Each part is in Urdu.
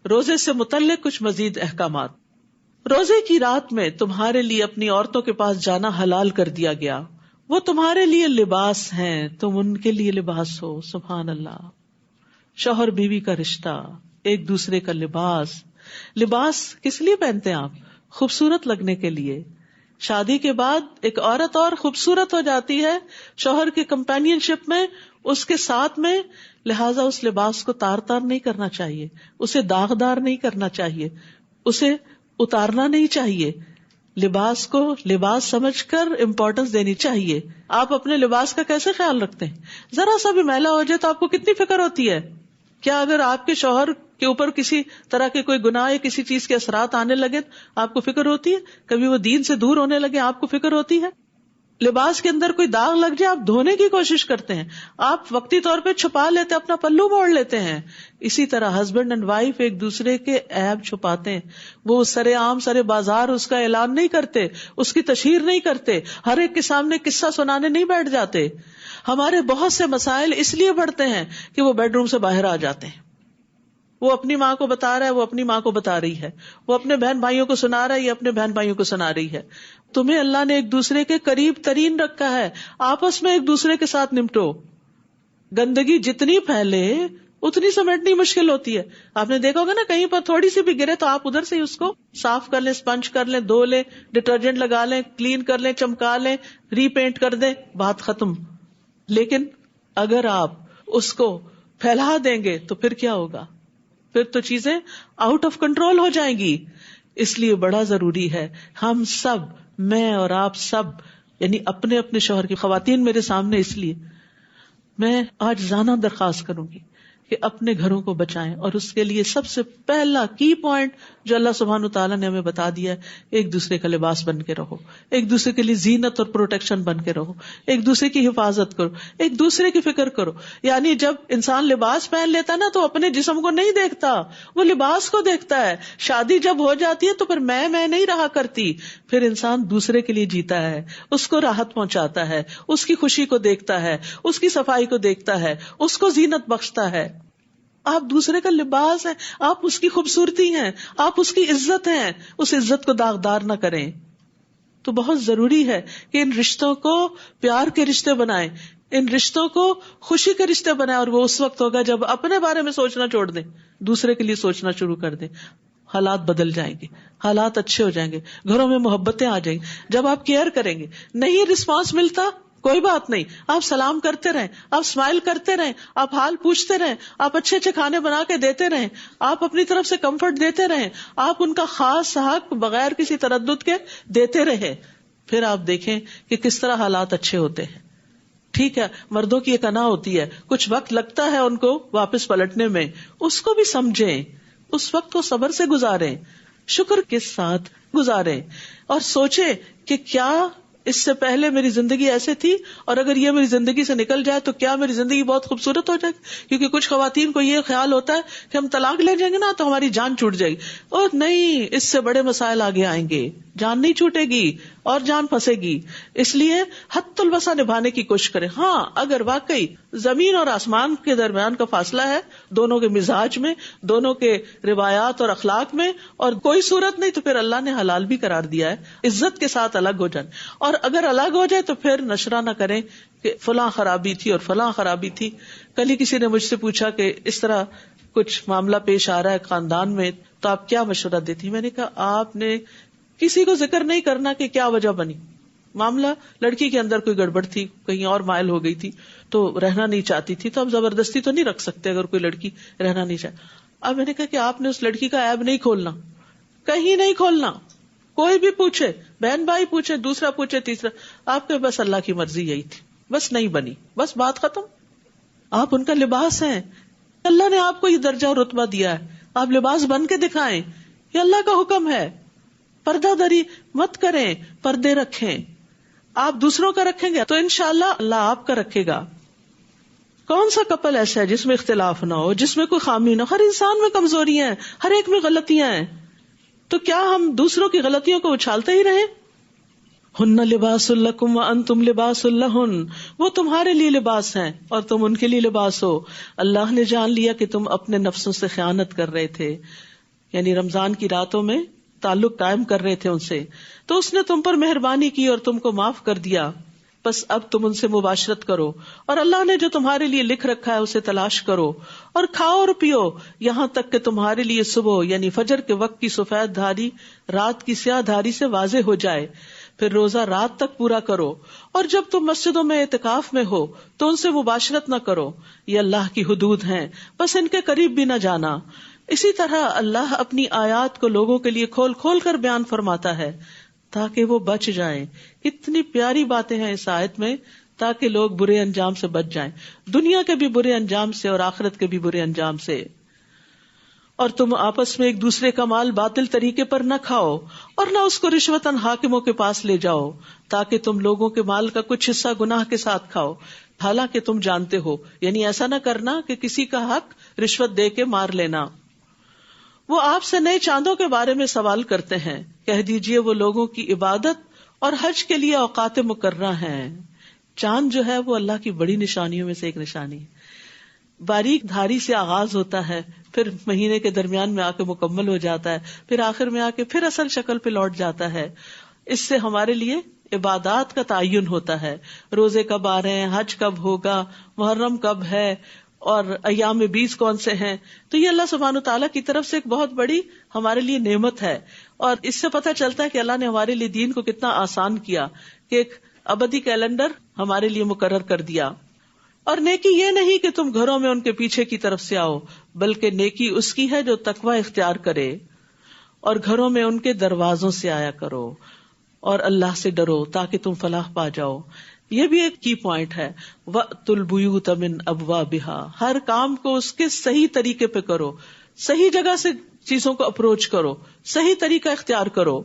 روزے سے متعلق کچھ مزید احکامات. روزے کی رات میں تمہارے لیے اپنی عورتوں کے پاس جانا حلال کر دیا گیا. وہ تمہارے لیے لباس ہیں، تم ان کے لیے لباس ہو. سبحان اللہ. شوہر بیوی کا رشتہ، ایک دوسرے کا لباس. لباس کس لیے پہنتے ہیں آپ؟ خوبصورت لگنے کے لیے. شادی کے بعد ایک عورت اور خوبصورت ہو جاتی ہے شوہر کے کمپینین شپ میں، اس کے ساتھ میں، لہٰذا اس لباس کو تار تار نہیں کرنا چاہیے، اسے داغدار نہیں کرنا چاہیے، اسے اتارنا نہیں چاہیے. لباس کو لباس سمجھ کر امپورٹنس دینی چاہیے. آپ اپنے لباس کا کیسے خیال رکھتے ہیں؟ ذرا سا بھی میلا ہو جائے تو آپ کو کتنی فکر ہوتی ہے. کیا اگر آپ کے شوہر کے اوپر کسی طرح کے کوئی گناہ یا کسی چیز کے اثرات آنے لگے آپ کو فکر ہوتی ہے؟ کبھی وہ دین سے دور ہونے لگے آپ کو فکر ہوتی ہے؟ لباس کے اندر کوئی داغ لگ جائے آپ دھونے کی کوشش کرتے ہیں، آپ وقتی طور پہ چھپا لیتے، اپنا پلو موڑ لیتے ہیں. اسی طرح ہسبینڈ اینڈ وائف ایک دوسرے کے عیب چھپاتے ہیں. وہ سرے عام سرے بازار اس کا اعلان نہیں کرتے، اس کی تشہیر نہیں کرتے، ہر ایک کے سامنے قصہ سنانے نہیں بیٹھ جاتے. ہمارے بہت سے مسائل اس لیے بڑھتے ہیں کہ وہ بیڈ روم سے باہر آ جاتے ہیں. وہ اپنی ماں کو بتا رہا ہے، وہ اپنی ماں کو بتا رہی ہے، وہ اپنے بہن بھائیوں کو سنا رہا ہے، یہ اپنے بہن بھائیوں کو سنا رہی ہے. تمہیں اللہ نے ایک دوسرے کے قریب ترین رکھا ہے، آپس میں ایک دوسرے کے ساتھ نمٹو. گندگی جتنی پھیلے اتنی سمیٹنی مشکل ہوتی ہے. آپ نے دیکھا ہوگا نا، کہیں پر تھوڑی سی بھی گرے تو آپ ادھر سے اس کو صاف کر لیں، اسپنج کر لیں، دھو لیں، ڈٹرجنٹ لگا لیں، کلین کر لیں، چمکا لیں، ری پینٹ کر دیں، بات ختم. لیکن اگر آپ اس کو پھیلا دیں گے تو پھر کیا ہوگا؟ پھر تو چیزیں آؤٹ آف کنٹرول ہو جائیں گی. اس لیے بڑا ضروری ہے ہم سب، میں اور آپ سب، یعنی اپنے اپنے شوہر کی، خواتین میرے سامنے، اس لیے میں آج عاجزانہ درخواست کروں گی کہ اپنے گھروں کو بچائیں. اور اس کے لیے سب سے پہلا کی پوائنٹ جو اللہ سبحانہ وتعالیٰ نے ہمیں بتا دیا ہے، ایک دوسرے کا لباس بن کے رہو، ایک دوسرے کے لیے زینت اور پروٹیکشن بن کے رہو، ایک دوسرے کی حفاظت کرو، ایک دوسرے کی فکر کرو. یعنی جب انسان لباس پہن لیتا نا تو اپنے جسم کو نہیں دیکھتا، وہ لباس کو دیکھتا ہے. شادی جب ہو جاتی ہے تو پھر میں نہیں رہا کرتی، پھر انسان دوسرے کے لیے جیتا ہے، اس کو راحت پہنچاتا ہے، اس کی خوشی کو دیکھتا ہے، اس کی صفائی کو دیکھتا ہے، اس کو زینت بخشتا ہے. آپ دوسرے کا لباس ہیں، آپ اس کی خوبصورتی ہیں، آپ اس کی عزت ہیں، اس عزت کو داغدار نہ کریں. تو بہت ضروری ہے کہ ان رشتوں کو پیار کے رشتے بنائیں، ان رشتوں کو خوشی کے رشتے بنائیں. اور وہ اس وقت ہوگا جب اپنے بارے میں سوچنا چھوڑ دیں، دوسرے کے لیے سوچنا شروع کر دیں. حالات بدل جائیں گے، حالات اچھے ہو جائیں گے، گھروں میں محبتیں آ جائیں گی. جب آپ کیئر کریں گے، نہیں رسپانس ملتا کوئی بات نہیں، آپ سلام کرتے رہیں، آپ اسمائل کرتے رہیں، آپ حال پوچھتے رہیں، آپ اچھے اچھے کھانے بنا کے دیتے رہیں، آپ اپنی طرف سے کمفرٹ دیتے رہیں، آپ ان کا خاص حق بغیر کسی تردد کے دیتے رہیں. پھر آپ دیکھیں کہ کس طرح حالات اچھے ہوتے ہیں. ٹھیک ہے، مردوں کی ایک انا ہوتی ہے، کچھ وقت لگتا ہے ان کو واپس پلٹنے میں، اس کو بھی سمجھیں، اس وقت کو صبر سے گزاریں، شکر کے ساتھ گزاریں، اور سوچیں کہ کیا اس سے پہلے میری زندگی ایسے تھی، اور اگر یہ میری زندگی سے نکل جائے تو کیا میری زندگی بہت خوبصورت ہو جائے گی. کیونکہ کچھ خواتین کو یہ خیال ہوتا ہے کہ ہم طلاق لے جائیں گے نا تو ہماری جان چھوٹ جائے گی. اور نہیں، اس سے بڑے مسائل آگے آئیں گے، جان نہیں چھوٹے گی اور جان پھنسے گی. اس لیے حد الوسع نبھانے کی کوشش کریں. ہاں، اگر واقعی زمین اور آسمان کے درمیان کا فاصلہ ہے، دونوں کے مزاج میں، دونوں کے روایات اور اخلاق میں، اور کوئی صورت نہیں، تو پھر اللہ نے حلال بھی قرار دیا ہے عزت کے ساتھ الگ ہو جائیں. اور اگر الگ ہو جائے تو پھر نشرہ نہ کریں کہ فلاں خرابی تھی اور فلاں خرابی تھی. کل ہی کسی نے مجھ سے پوچھا کہ اس طرح کچھ معاملہ پیش آ رہا ہے خاندان میں تو آپ کیا مشورہ دیتی؟ میں نے کہا آپ نے کسی کو ذکر نہیں کرنا کہ کیا وجہ بنی. معاملہ لڑکی کے اندر کوئی گڑبڑ تھی، کہیں اور مائل ہو گئی تھی تو رہنا نہیں چاہتی تھی، تو اب زبردستی تو نہیں رکھ سکتے اگر کوئی لڑکی رہنا نہیں چاہتی. اب میں نے کہا کہ آپ نے اس لڑکی کا عیب نہیں کھولنا، کہیں نہیں کھولنا. کوئی بھی پوچھے، بہن بھائی پوچھے، دوسرا پوچھے، تیسرا، آپ کے بس اللہ کی مرضی یہی تھی، بس نہیں بنی، بس بات ختم. آپ ان کا لباس ہیں، اللہ نے آپ کو یہ درجہ اور رتبہ دیا ہے، آپ لباس بن کے دکھائیں، یہ اللہ کا حکم ہے. پردہ داری مت کریں، پردے رکھیں. آپ دوسروں کا رکھیں گے تو انشاءاللہ اللہ آپ کا رکھے گا. کون سا کپل ایسا ہے جس میں اختلاف نہ ہو، جس میں کوئی خامی نہ ہو؟ ہر انسان میں کمزوریاں ہیں، ہر ایک میں غلطیاں ہیں. تو کیا ہم دوسروں کی غلطیوں کو اچھالتے ہی رہیں؟ ہن لباس لکم وانتم لباس لہن، وہ تمہارے لیے لباس ہیں اور تم ان کے لیے لباس ہو. اللہ نے جان لیا کہ تم اپنے نفسوں سے خیانت کر رہے تھے، یعنی رمضان کی راتوں میں تعلق قائم کر رہے تھے ان سے، تو اس نے تم پر مہربانی کی اور تم کو معاف کر دیا، بس اب تم ان سے مباشرت کرو، اور اللہ نے جو تمہارے لیے لکھ رکھا ہے اسے تلاش کرو، اور کھاؤ اور پیو یہاں تک کہ تمہارے لیے صبح یعنی فجر کے وقت کی سفید دھاری رات کی سیاہ دھاری سے واضح ہو جائے، پھر روزہ رات تک پورا کرو، اور جب تم مسجدوں میں اعتکاف میں ہو تو ان سے مباشرت نہ کرو، یہ اللہ کی حدود ہیں، بس ان کے قریب بھی نہ جانا۔ اسی طرح اللہ اپنی آیات کو لوگوں کے لیے کھول کھول کر بیان فرماتا ہے تاکہ وہ بچ جائیں۔ کتنی پیاری باتیں ہیں اس آیت میں، تاکہ لوگ برے انجام سے بچ جائیں، دنیا کے بھی برے انجام سے اور آخرت کے بھی برے انجام سے۔ اور تم آپس میں ایک دوسرے کا مال باطل طریقے پر نہ کھاؤ، اور نہ اس کو رشوتاً حاکموں کے پاس لے جاؤ تاکہ تم لوگوں کے مال کا کچھ حصہ گناہ کے ساتھ کھاؤ، حالانکہ تم جانتے ہو، یعنی ایسا نہ کرنا کہ کسی کا حق رشوت دے کے مار لینا۔ وہ آپ سے نئے چاندوں کے بارے میں سوال کرتے ہیں، کہہ دیجئے وہ لوگوں کی عبادت اور حج کے لیے اوقات مقررہ ہیں۔ چاند جو ہے وہ اللہ کی بڑی نشانیوں میں سے ایک نشانی ہے، باریک دھاری سے آغاز ہوتا ہے، پھر مہینے کے درمیان میں آ کے مکمل ہو جاتا ہے، پھر آخر میں آ کے پھر اصل شکل پہ لوٹ جاتا ہے۔ اس سے ہمارے لیے عبادات کا تعین ہوتا ہے، روزے کب آ رہے ہیں، حج کب ہوگا، محرم کب ہے، اور ایام 20 کون سے ہیں۔ تو یہ اللہ سبحانہ تعالیٰ کی طرف سے ایک بہت بڑی ہمارے لیے نعمت ہے، اور اس سے پتہ چلتا ہے کہ اللہ نے ہمارے لیے دین کو کتنا آسان کیا کہ ایک ابدی کیلنڈر ہمارے لیے مقرر کر دیا۔ اور نیکی یہ نہیں کہ تم گھروں میں ان کے پیچھے کی طرف سے آؤ، بلکہ نیکی اس کی ہے جو تقوی اختیار کرے، اور گھروں میں ان کے دروازوں سے آیا کرو، اور اللہ سے ڈرو تاکہ تم فلاح پا جاؤ۔ یہ بھی ایک کی پوائنٹ ہے، وَأْتُوا الْبُيُوتَ مِنْ أَبْوَابِهَا، ہر کام کو اس کے صحیح طریقے پہ کرو، صحیح جگہ سے چیزوں کو اپروچ کرو، صحیح طریقہ اختیار کرو،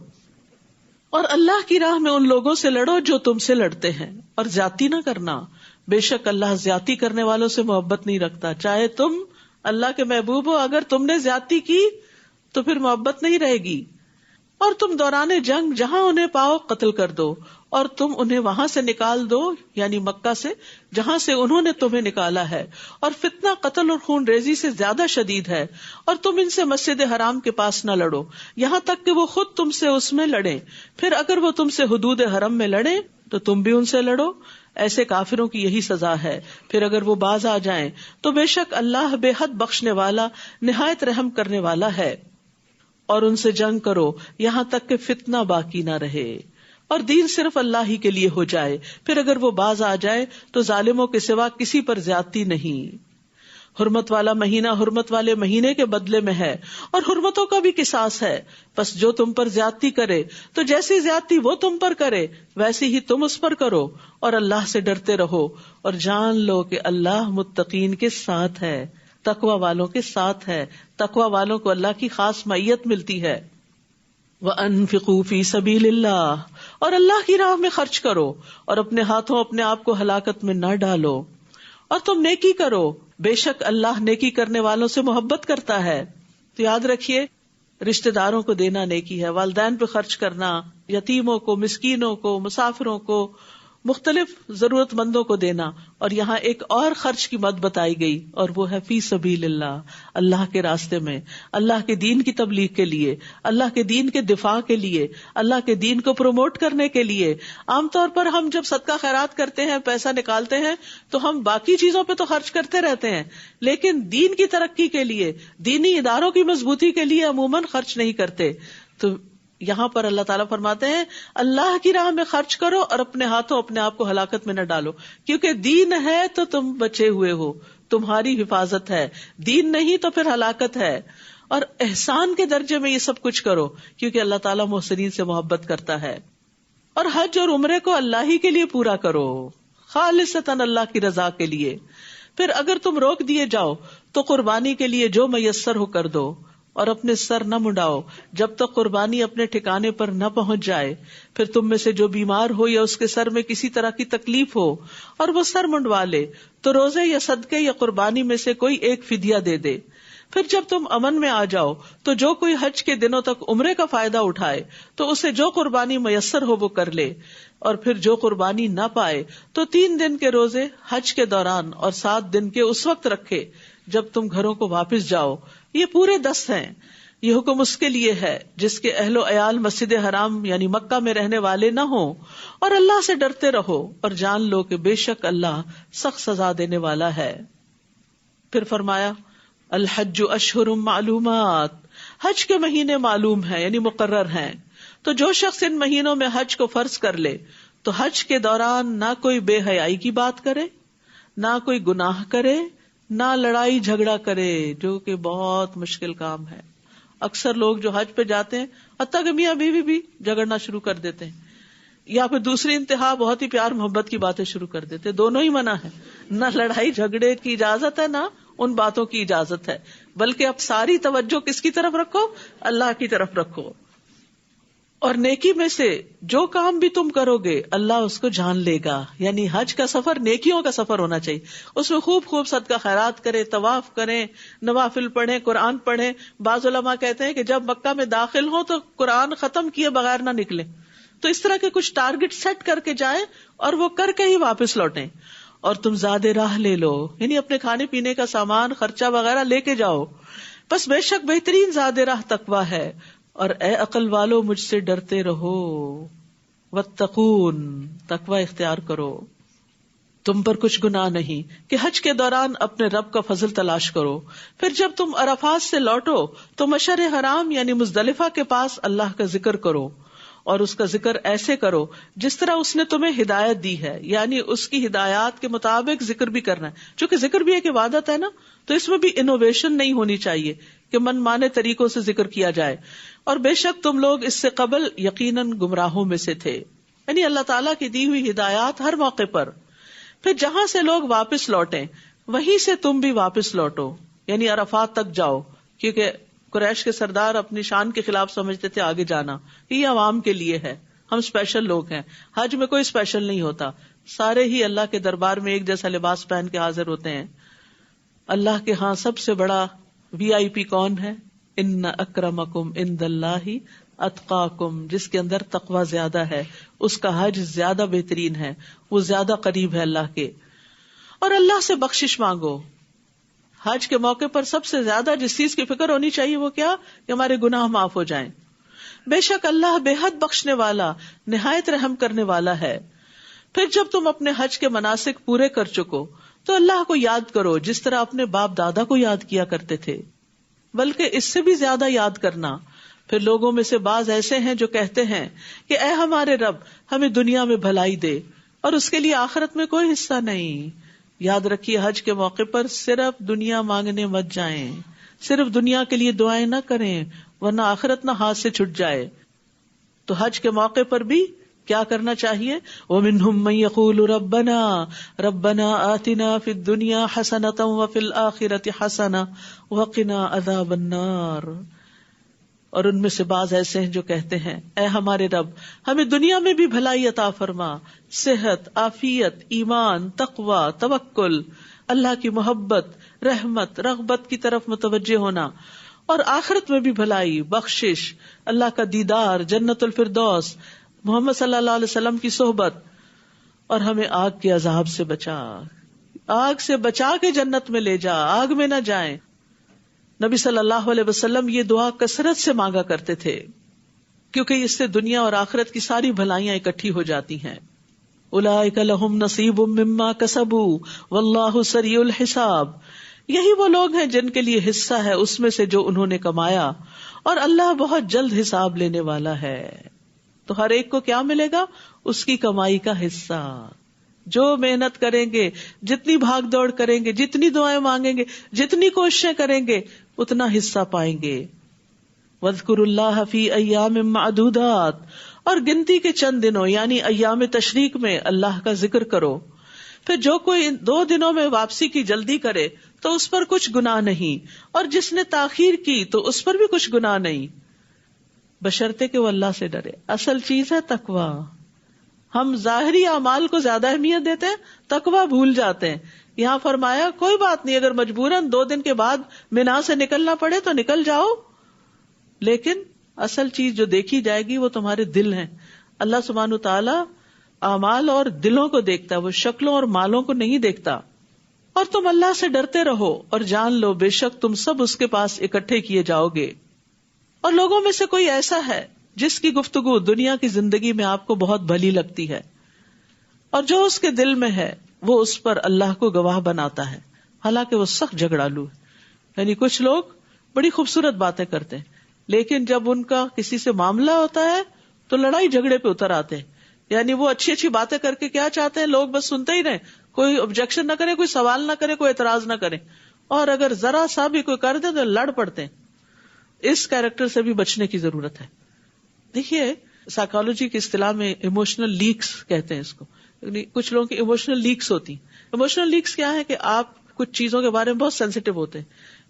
اور اللہ کی راہ میں ان لوگوں سے لڑو جو تم سے لڑتے ہیں، اور زیادتی نہ کرنا، بے شک اللہ زیادتی کرنے والوں سے محبت نہیں رکھتا۔ چاہے تم اللہ کے محبوب ہو، اگر تم نے زیادتی کی تو پھر محبت نہیں رہے گی۔ اور تم دوران جنگ جہاں انہیں پاؤ قتل کر دو، اور تم انہیں وہاں سے نکال دو، یعنی مکہ سے جہاں سے انہوں نے تمہیں نکالا ہے، اور فتنہ قتل اور خون ریزی سے زیادہ شدید ہے، اور تم ان سے مسجد حرام کے پاس نہ لڑو یہاں تک کہ وہ خود تم سے اس میں لڑیں، پھر اگر وہ تم سے حدود حرم میں لڑیں تو تم بھی ان سے لڑو، ایسے کافروں کی یہی سزا ہے، پھر اگر وہ باز آ جائیں تو بے شک اللہ بے حد بخشنے والا نہایت رحم کرنے والا ہے۔ اور ان سے جنگ کرو یہاں تک کہ فتنہ باقی نہ رہے اور دین صرف اللہ ہی کے لیے ہو جائے، پھر اگر وہ باز آ جائے تو ظالموں کے سوا کسی پر زیادتی نہیں۔ حرمت والا مہینہ حرمت والے مہینے کے بدلے میں ہے، اور حرمتوں کا بھی قصاص ہے، بس جو تم پر زیادتی کرے تو جیسی زیادتی وہ تم پر کرے ویسے ہی تم اس پر کرو، اور اللہ سے ڈرتے رہو، اور جان لو کہ اللہ متقین کے ساتھ ہے، تقوی والوں کے ساتھ ہے، تقوی والوں کو اللہ کی خاص معیت ملتی ہے۔ وَأَنفِقُوا فِي سَبِيلِ اللَّهِ، اور اللہ کی راہ میں خرچ کرو، اور اپنے ہاتھوں اپنے آپ کو ہلاکت میں نہ ڈالو، اور تم نیکی کرو، بے شک اللہ نیکی کرنے والوں سے محبت کرتا ہے۔ تو یاد رکھیے، رشتہ داروں کو دینا نیکی ہے، والدین پہ خرچ کرنا، یتیموں کو، مسکینوں کو، مسافروں کو، مختلف ضرورت مندوں کو دینا۔ اور یہاں ایک اور خرچ کی مد بتائی گئی، اور وہ ہے فی سبیل اللہ، اللہ کے راستے میں، اللہ کے دین کی تبلیغ کے لیے، اللہ کے دین کے دفاع کے لیے، اللہ کے دین کو پروموٹ کرنے کے لیے۔ عام طور پر ہم جب صدقہ خیرات کرتے ہیں، پیسہ نکالتے ہیں، تو ہم باقی چیزوں پہ تو خرچ کرتے رہتے ہیں، لیکن دین کی ترقی کے لیے، دینی اداروں کی مضبوطی کے لیے عموماً خرچ نہیں کرتے۔ تو یہاں پر اللہ تعالیٰ فرماتے ہیں اللہ کی راہ میں خرچ کرو، اور اپنے ہاتھوں اپنے آپ کو ہلاکت میں نہ ڈالو، کیونکہ دین ہے تو تم بچے ہوئے ہو، تمہاری حفاظت ہے، دین نہیں تو پھر ہلاکت ہے۔ اور احسان کے درجے میں یہ سب کچھ کرو، کیونکہ اللہ تعالیٰ محسنین سے محبت کرتا ہے۔ اور حج اور عمرے کو اللہ ہی کے لیے پورا کرو، خالصتاً اللہ کی رضا کے لیے۔ پھر اگر تم روک دیے جاؤ تو قربانی کے لیے جو میسر ہو کر دو، اور اپنے سر نہ منڈاؤ جب تک قربانی اپنے ٹھکانے پر نہ پہنچ جائے۔ پھر تم میں سے جو بیمار ہو یا اس کے سر میں کسی طرح کی تکلیف ہو اور وہ سر منڈوا لے تو روزے یا صدقے یا قربانی میں سے کوئی ایک فدیہ دے دے۔ پھر جب تم امن میں آ جاؤ تو جو کوئی حج کے دنوں تک عمرے کا فائدہ اٹھائے تو اسے جو قربانی میسر ہو وہ کر لے، اور پھر جو قربانی نہ پائے تو 3 دن کے روزے حج کے دوران اور 7 دن کے اس وقت رکھے جب تم گھروں کو واپس جاؤ۔ یہ پورے 10 ہیں، یہ حکم اس کے لیے ہے جس کے اہل و عیال مسجد حرام یعنی مکہ میں رہنے والے نہ ہوں، اور اللہ سے ڈرتے رہو اور جان لو کہ بے شک اللہ سخت سزا دینے والا ہے۔ پھر فرمایا الحج اشہر معلومات، حج کے مہینے معلوم ہیں یعنی مقرر ہیں، تو جو شخص ان مہینوں میں حج کو فرض کر لے تو حج کے دوران نہ کوئی بے حیائی کی بات کرے، نہ کوئی گناہ کرے، نہ لڑائی جھگڑا کرے، جو کہ بہت مشکل کام ہے۔ اکثر لوگ جو حج پہ جاتے ہیں حتیٰ کہ میاں بیوی بھی جھگڑنا شروع کر دیتے ہیں، یا پھر دوسری انتہا بہت ہی پیار محبت کی باتیں شروع کر دیتے ہیں۔ دونوں ہی منع ہے، نہ لڑائی جھگڑے کی اجازت ہے نہ ان باتوں کی اجازت ہے، بلکہ اب ساری توجہ کس کی طرف رکھو؟ اللہ کی طرف رکھو۔ اور نیکی میں سے جو کام بھی تم کرو گے اللہ اس کو جان لے گا، یعنی حج کا سفر نیکیوں کا سفر ہونا چاہیے، اس میں خوب خوب صدقہ خیرات کریں، طواف کریں، نوافل پڑھیں، قرآن پڑھیں۔ بعض علماء کہتے ہیں کہ جب مکہ میں داخل ہوں تو قرآن ختم کیے بغیر نہ نکلیں، تو اس طرح کے کچھ ٹارگٹ سیٹ کر کے جائیں اور وہ کر کے ہی واپس لوٹیں۔ اور تم زیادہ راہ لے لو، یعنی اپنے کھانے پینے کا سامان خرچہ وغیرہ لے کے جاؤ، بس بے شک بہترین زیادہ راہ تقویٰ ہے، اور اے عقل والو مجھ سے ڈرتے رہو، واتقون، تقویٰ اختیار کرو۔ تم پر کچھ گناہ نہیں کہ حج کے دوران اپنے رب کا فضل تلاش کرو، پھر جب تم عرفات سے لوٹو تو مشعر حرام یعنی مزدلفہ کے پاس اللہ کا ذکر کرو، اور اس کا ذکر ایسے کرو جس طرح اس نے تمہیں ہدایت دی ہے، یعنی اس کی ہدایات کے مطابق ذکر بھی کرنا ہے۔ چونکہ ذکر بھی ایک عبادت ہے نا، تو اس میں بھی انوویشن نہیں ہونی چاہیے کہ من مانے طریقوں سے ذکر کیا جائے۔ اور بے شک تم لوگ اس سے قبل یقیناً گمراہوں میں سے تھے، یعنی اللہ تعالیٰ کی دی ہوئی ہدایات ہر موقع پر۔ پھر جہاں سے لوگ واپس لوٹیں وہیں سے تم بھی واپس لوٹو، یعنی عرفات تک جاؤ، کیونکہ قریش کے سردار اپنی شان کے خلاف سمجھتے تھے آگے جانا، یہ عوام کے لیے ہے، ہم اسپیشل لوگ ہیں۔ حج میں کوئی اسپیشل نہیں ہوتا، سارے ہی اللہ کے دربار میں ایک جیسا لباس پہن کے حاضر ہوتے ہیں۔ اللہ کے ہاں سب سے بڑا VIP کون ہے؟ ان اکرمکم عند اللہ اتقاکم، جس کے اندر تقوی زیادہ ہے اس کا حج زیادہ بہترین ہے، وہ زیادہ قریب ہے اللہ کے۔ اور اللہ سے بخشش مانگو۔ حج کے موقع پر سب سے زیادہ جس چیز کی فکر ہونی چاہیے وہ کیا؟ کہ ہمارے گناہ معاف ہو جائیں۔ بے شک اللہ بے حد بخشنے والا، نہایت رحم کرنے والا ہے۔ پھر جب تم اپنے حج کے مناسک پورے کر چکو تو اللہ کو یاد کرو جس طرح اپنے باپ دادا کو یاد کیا کرتے تھے، بلکہ اس سے بھی زیادہ یاد کرنا۔ پھر لوگوں میں سے بعض ایسے ہیں جو کہتے ہیں کہ اے ہمارے رب ہمیں دنیا میں بھلائی دے اور اس کے لیے آخرت میں کوئی حصہ نہیں۔ یاد رکھیے حج کے موقع پر صرف دنیا مانگنے مت جائیں، صرف دنیا کے لیے دعائیں نہ کریں ورنہ آخرت نہ ہاتھ سے چھٹ جائے۔ تو حج کے موقع پر بھی کیا کرنا چاہیے؟ وَمِنْهُمْ مَن يَقُولُ رَبَّنَا آتِنَا فِي الدُّنْيَا حَسَنَةً وَفِي الْآخِرَةِ حَسَنَةً وَقِنَا عَذَابَ النَّارِ۔ اور ان میں سے بعض ایسے ہیں جو کہتے ہیں اے ہمارے رب ہمیں دنیا میں بھی بھلائی عطا فرما، صحت، عافیت، ایمان، تقوی، توکل، اللہ کی محبت، رحمت، رغبت کی طرف متوجہ ہونا، اور آخرت میں بھی بھلائی، بخشش، اللہ کا دیدار، جنت الفردوس، محمد صلی اللہ علیہ وسلم کی صحبت، اور ہمیں آگ کے عذاب سے بچا، آگ سے بچا کے جنت میں لے جا، آگ میں نہ جائیں۔ نبی صلی اللہ علیہ وسلم یہ دعا کثرت سے مانگا کرتے تھے کیونکہ اس سے دنیا اور آخرت کی ساری بھلائیاں اکٹھی ہو جاتی ہیں۔ اولئک لہم نصیب مما کسبوا واللہ سریع الحساب، یہی وہ لوگ ہیں جن کے لیے حصہ ہے اس میں سے جو انہوں نے کمایا، اور اللہ بہت جلد حساب لینے والا ہے۔ تو ہر ایک کو کیا ملے گا؟ اس کی کمائی کا حصہ۔ جو محنت کریں گے، جتنی بھاگ دوڑ کریں گے، جتنی دعائیں مانگیں گے، جتنی کوششیں کریں گے، اتنا حصہ پائیں گے۔ وَاذْكُرُوا اللَّهَ فِي أَيَّامٍ مَّعْدُودَاتٍ، اور گنتی کے چند دنوں یعنی ایام تشریق میں اللہ کا ذکر کرو۔ پھر جو کوئی ان 2 دنوں میں واپسی کی جلدی کرے تو اس پر کچھ گناہ نہیں، اور جس نے تاخیر کی تو اس پر بھی کچھ گناہ نہیں، بشرطے کہ وہ اللہ سے ڈرے۔ اصل چیز ہے تقوی۔ ہم ظاہری اعمال کو زیادہ اہمیت دیتے ہیں، تقوی بھول جاتے ہیں۔ یہاں فرمایا کوئی بات نہیں، اگر مجبوراً 2 دن کے بعد مینا سے نکلنا پڑے تو نکل جاؤ، لیکن اصل چیز جو دیکھی جائے گی وہ تمہارے دل ہیں۔ اللہ سبحانہ وتعالی اعمال اور دلوں کو دیکھتا ہے، وہ شکلوں اور مالوں کو نہیں دیکھتا۔ اور تم اللہ سے ڈرتے رہو اور جان لو بے شک تم سب اس کے پاس اکٹھے کیے جاؤ گے۔ اور لوگوں میں سے کوئی ایسا ہے جس کی گفتگو دنیا کی زندگی میں آپ کو بہت بھلی لگتی ہے، اور جو اس کے دل میں ہے وہ اس پر اللہ کو گواہ بناتا ہے، حالانکہ وہ سخت جھگڑالو ہے. یعنی کچھ لوگ بڑی خوبصورت باتیں کرتے ہیں، لیکن جب ان کا کسی سے معاملہ ہوتا ہے تو لڑائی جھگڑے پہ اتر آتے ہیں. یعنی وہ اچھی اچھی باتیں کر کے کیا چاہتے ہیں، لوگ بس سنتے ہی رہیں، کوئی آبجیکشن نہ کرے، کوئی سوال نہ کرے، کوئی اعتراض نہ کرے، اور اگر ذرا سا بھی کوئی کر دے تو لڑ پڑتے ہیں. اس کیریکٹر سے بھی بچنے کی ضرورت ہے. دیکھیے سائیکالوجی کی اصطلاح میں ایموشنل لیکس کہتے ہیں اس کو. یعنی کچھ لوگوں کی ایموشنل لیکس ہوتی ہیں. ایموشنل لیکس کیا ہے کہ آپ کچھ چیزوں کے بارے میں بہت سینسیٹیو ہوتے ہیں.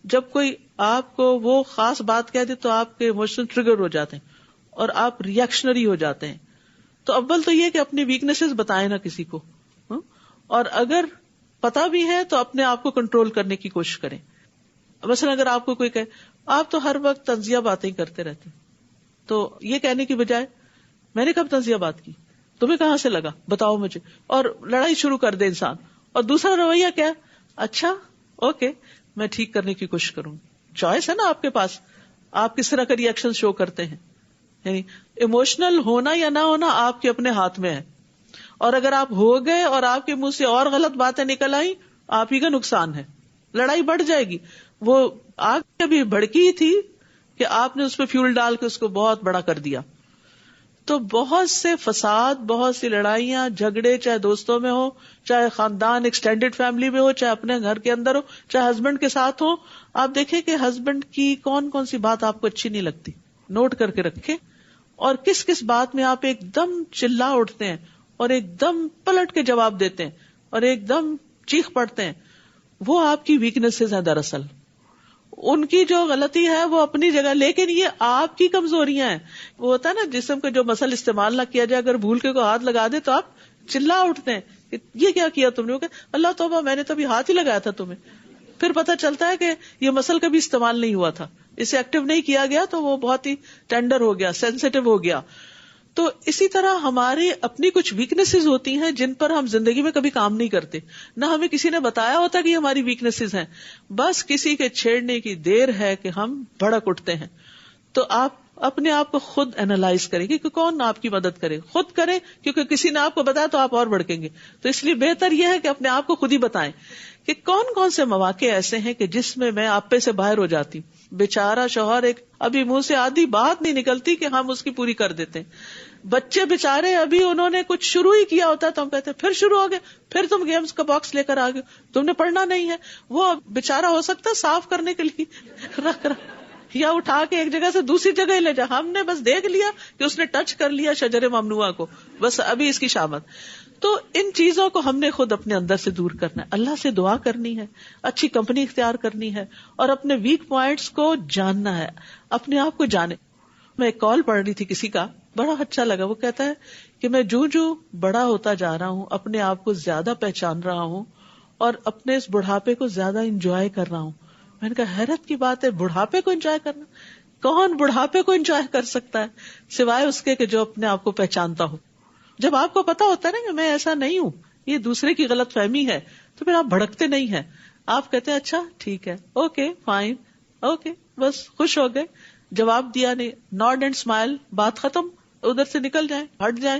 جب کوئی آپ کو وہ خاص بات کہہ دے تو آپ کے ایموشنل ٹریگر ہو جاتے ہیں اور آپ ریئیکشنری ہو جاتے ہیں. تو اول تو یہ کہ اپنی ویکنیسز بتائیں نا کسی کو، اور اگر پتا بھی ہے تو اپنے آپ کو کنٹرول کرنے کی کوشش کریں. مثلا اگر آپ کو کوئی کہے آپ تو ہر وقت طنزیہ باتیں کرتے رہتے، تو یہ کہنے کی بجائے میں نے کب طنزیہ بات کی، تمہیں کہاں سے لگا، بتاؤ مجھے، اور لڑائی شروع کر دے انسان. اور دوسرا رویہ کیا، اچھا اوکے میں ٹھیک کرنے کی کوشش کروں گی. چوائس ہے نا آپ کے پاس، آپ کس طرح کا ری ایکشن شو کرتے ہیں. یعنی ایموشنل ہونا یا نہ ہونا آپ کے اپنے ہاتھ میں ہے، اور اگر آپ ہو گئے اور آپ کے منہ سے اور غلط باتیں نکل آئی، آپ ہی کا نقصان ہے، لڑائی بڑھ جائے گی. وہ آگ کبھی بھڑکی ہی تھی کہ آپ نے اس پہ فیول ڈال کے اس کو بہت بڑا کر دیا. تو بہت سے فساد، بہت سی لڑائیاں جھگڑے، چاہے دوستوں میں ہو، چاہے خاندان ایکسٹینڈیڈ فیملی میں ہو، چاہے اپنے گھر کے اندر ہو، چاہے ہسبینڈ کے ساتھ ہو. آپ دیکھیں کہ ہسبینڈ کی کون کون سی بات آپ کو اچھی نہیں لگتی، نوٹ کر کے رکھیں، اور کس کس بات میں آپ ایک دم چلا اٹھتے ہیں اور ایک دم پلٹ کے جواب دیتے ہیں اور ایک دم چیخ پڑتے ہیں. وہ آپ کی ویکنیسز ہیں دراصل. ان کی جو غلطی ہے وہ اپنی جگہ، لیکن یہ آپ کی کمزوریاں ہیں. وہ ہوتا ہے نا جسم کا جو مسل استعمال نہ کیا جائے، اگر بھول کے کوئی ہاتھ لگا دے تو آپ چلا اٹھتے ہیں کہ یہ کیا کیا تم نے. وہ کہ اللہ توبہ میں نے تو ابھی ہاتھ ہی لگایا تھا تمہیں. پھر پتہ چلتا ہے کہ یہ مسل کبھی استعمال نہیں ہوا تھا، اسے ایکٹیو نہیں کیا گیا تو وہ بہت ہی ٹینڈر ہو گیا، سینسیٹیو ہو گیا. تو اسی طرح ہماری اپنی کچھ ویکنیسز ہوتی ہیں جن پر ہم زندگی میں کبھی کام نہیں کرتے، نہ ہمیں کسی نے بتایا ہوتا کہ یہ ہماری ویکنیسز ہیں. بس کسی کے چھیڑنے کی دیر ہے کہ ہم بھڑک اٹھتے ہیں. تو آپ اپنے آپ کو خود اینالائز کریں کہ کون آپ کی مدد کرے، خود کریں، کیونکہ کسی نے آپ کو بتایا تو آپ اور بھڑکیں گے. تو اس لیے بہتر یہ ہے کہ اپنے آپ کو خود ہی بتائیں کہ کون کون سے مواقع ایسے ہیں کہ جس میں میں آپ پہ سے باہر ہو جاتی. بیچارہ شوہر ایک ابھی منہ سے آدھی بات نہیں نکلتی کہ ہم اس کی پوری کر دیتے ہیں. بچے بیچارے ابھی انہوں نے کچھ شروع ہی کیا ہوتا ہے تو ہم کہتے ہیں پھر شروع ہو گئے، پھر تم گیمز کا باکس لے کر آ گئے، تم نے پڑھنا نہیں ہے. وہ بیچارہ ہو سکتا ہے صاف کرنے کے لیے رکھ یا اٹھا کے ایک جگہ سے دوسری جگہ ہی لے جا. ہم نے بس دیکھ لیا کہ اس نے ٹچ کر لیا شجر ممنوعہ کو، بس ابھی اس کی شامت. تو ان چیزوں کو ہم نے خود اپنے اندر سے دور کرنا ہے، اللہ سے دعا کرنی ہے، اچھی کمپنی اختیار کرنی ہے، اور اپنے ویک پوائنٹس کو جاننا ہے، اپنے آپ کو جانے. میں ایک کال پڑھ رہی تھی کسی کا، بڑا اچھا لگا. وہ کہتا ہے کہ میں جو بڑا ہوتا جا رہا ہوں اپنے آپ کو زیادہ پہچان رہا ہوں اور اپنے اس بڑھاپے کو زیادہ انجوائے کر رہا ہوں. میں نے کہا حیرت کی بات ہے، بڑھاپے کو انجوائے کرنا، کون بڑھاپے کو انجوائے کر سکتا ہے سوائے اس کے کہ جو اپنے آپ کو پہچانتا ہو. جب آپ کو پتا ہوتا ہے نا کہ میں ایسا نہیں ہوں، یہ دوسرے کی غلط فہمی ہے، تو پھر آپ بھڑکتے نہیں ہیں. آپ کہتے ہیں اچھا ٹھیک ہے، اوکے فائن، اوکے، بس خوش ہو گئے، جواب دیا نہیں، نوڈ اینڈ اسمائل، بات ختم، ادھر سے نکل جائیں، ہٹ جائیں.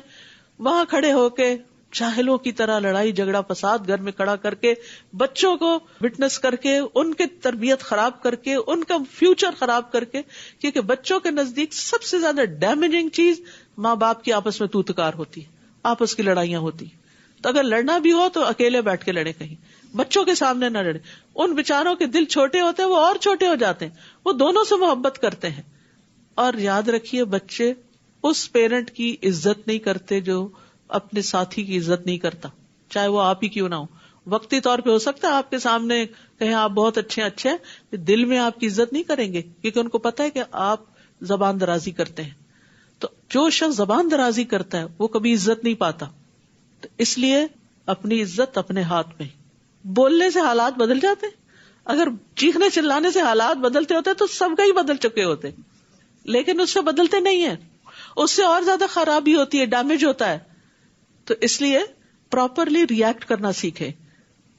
وہاں کھڑے ہو کے جاہلوں کی طرح لڑائی جھگڑا فساد گھر میں کھڑا کر کے، بچوں کو وٹنس کر کے، ان کی تربیت خراب کر کے، ان کا فیوچر خراب کر کے. کیونکہ بچوں کے نزدیک سب سے زیادہ ڈیمیجنگ چیز ماں باپ کی آپس میں توتکار ہوتی ہے، آپس کی لڑائیاں ہوتی. تو اگر لڑنا بھی ہو تو اکیلے بیٹھ کے لڑے، کہیں بچوں کے سامنے نہ لڑے. ان بیچاروں کے دل چھوٹے ہوتے ہیں، وہ اور چھوٹے ہو جاتے ہیں، وہ دونوں سے محبت کرتے ہیں. اور یاد رکھیے بچے اس پیرنٹ کی عزت نہیں کرتے جو اپنے ساتھی کی عزت نہیں کرتا، چاہے وہ آپ ہی کیوں نہ ہو. وقتی طور پہ ہو سکتا ہے آپ کے سامنے کہیں آپ بہت اچھے ہیں، دل میں آپ کی عزت نہیں کریں گے، کیونکہ ان کو پتا ہے کہ آپ زبان درازی کرتے ہیں. تو جو شخص زبان درازی کرتا ہے وہ کبھی عزت نہیں پاتا. تو اس لیے اپنی عزت اپنے ہاتھ میں. بولنے سے حالات بدل جاتے ہیں، اگر چیخنے چلانے سے حالات بدلتے ہوتے تو سب کا ہی بدل چکے ہوتے، لیکن اس سے بدلتے نہیں ہیں، اس سے اور زیادہ خرابی ہوتی ہے، ڈیمیج ہوتا ہے. تو اس لیے پراپرلی ری ایکٹ کرنا سیکھے.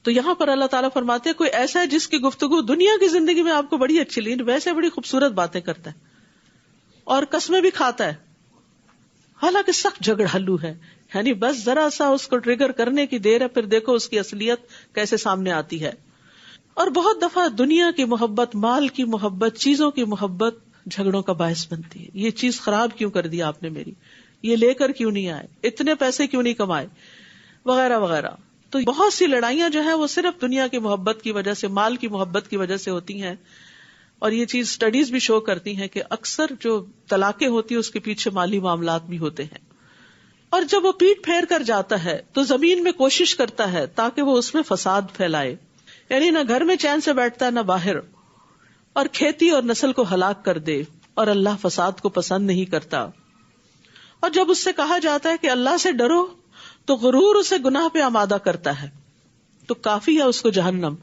تو یہاں پر اللہ تعالیٰ فرماتے ہیں کوئی ایسا ہے جس کی گفتگو دنیا کی زندگی میں آپ کو بڑی اچھی لگی، ویسے بڑی خوبصورت باتیں کرتا ہے. اور قسمیں بھی کھاتا ہے، حالانکہ سخت جھگڑالو ہے. یعنی بس ذرا سا اس کو ٹریگر کرنے کی دیر ہے، پھر دیکھو اس کی اصلیت کیسے سامنے آتی ہے. اور بہت دفعہ دنیا کی محبت، مال کی محبت، چیزوں کی محبت جھگڑوں کا باعث بنتی ہے. یہ چیز خراب کیوں کر دی آپ نے میری، یہ لے کر کیوں نہیں آئے، اتنے پیسے کیوں نہیں کمائے، وغیرہ وغیرہ. تو بہت سی لڑائیاں جو ہیں وہ صرف دنیا کی محبت کی وجہ سے، مال کی محبت کی وجہ سے ہوتی ہیں. اور یہ چیز سٹڈیز بھی شو کرتی ہیں کہ اکثر جو طلاقیں ہوتی ہیں اس کے پیچھے مالی معاملات بھی ہوتے ہیں. اور جب وہ پیٹ پھیر کر جاتا ہے تو زمین میں کوشش کرتا ہے تاکہ وہ اس میں فساد پھیلائے. یعنی نہ گھر میں چین سے بیٹھتا ہے نہ باہر، اور کھیتی اور نسل کو ہلاک کر دے. اور اللہ فساد کو پسند نہیں کرتا. اور جب اس سے کہا جاتا ہے کہ اللہ سے ڈرو تو غرور اسے گناہ پہ آمادہ کرتا ہے، تو کافی ہے اس کو جہنم،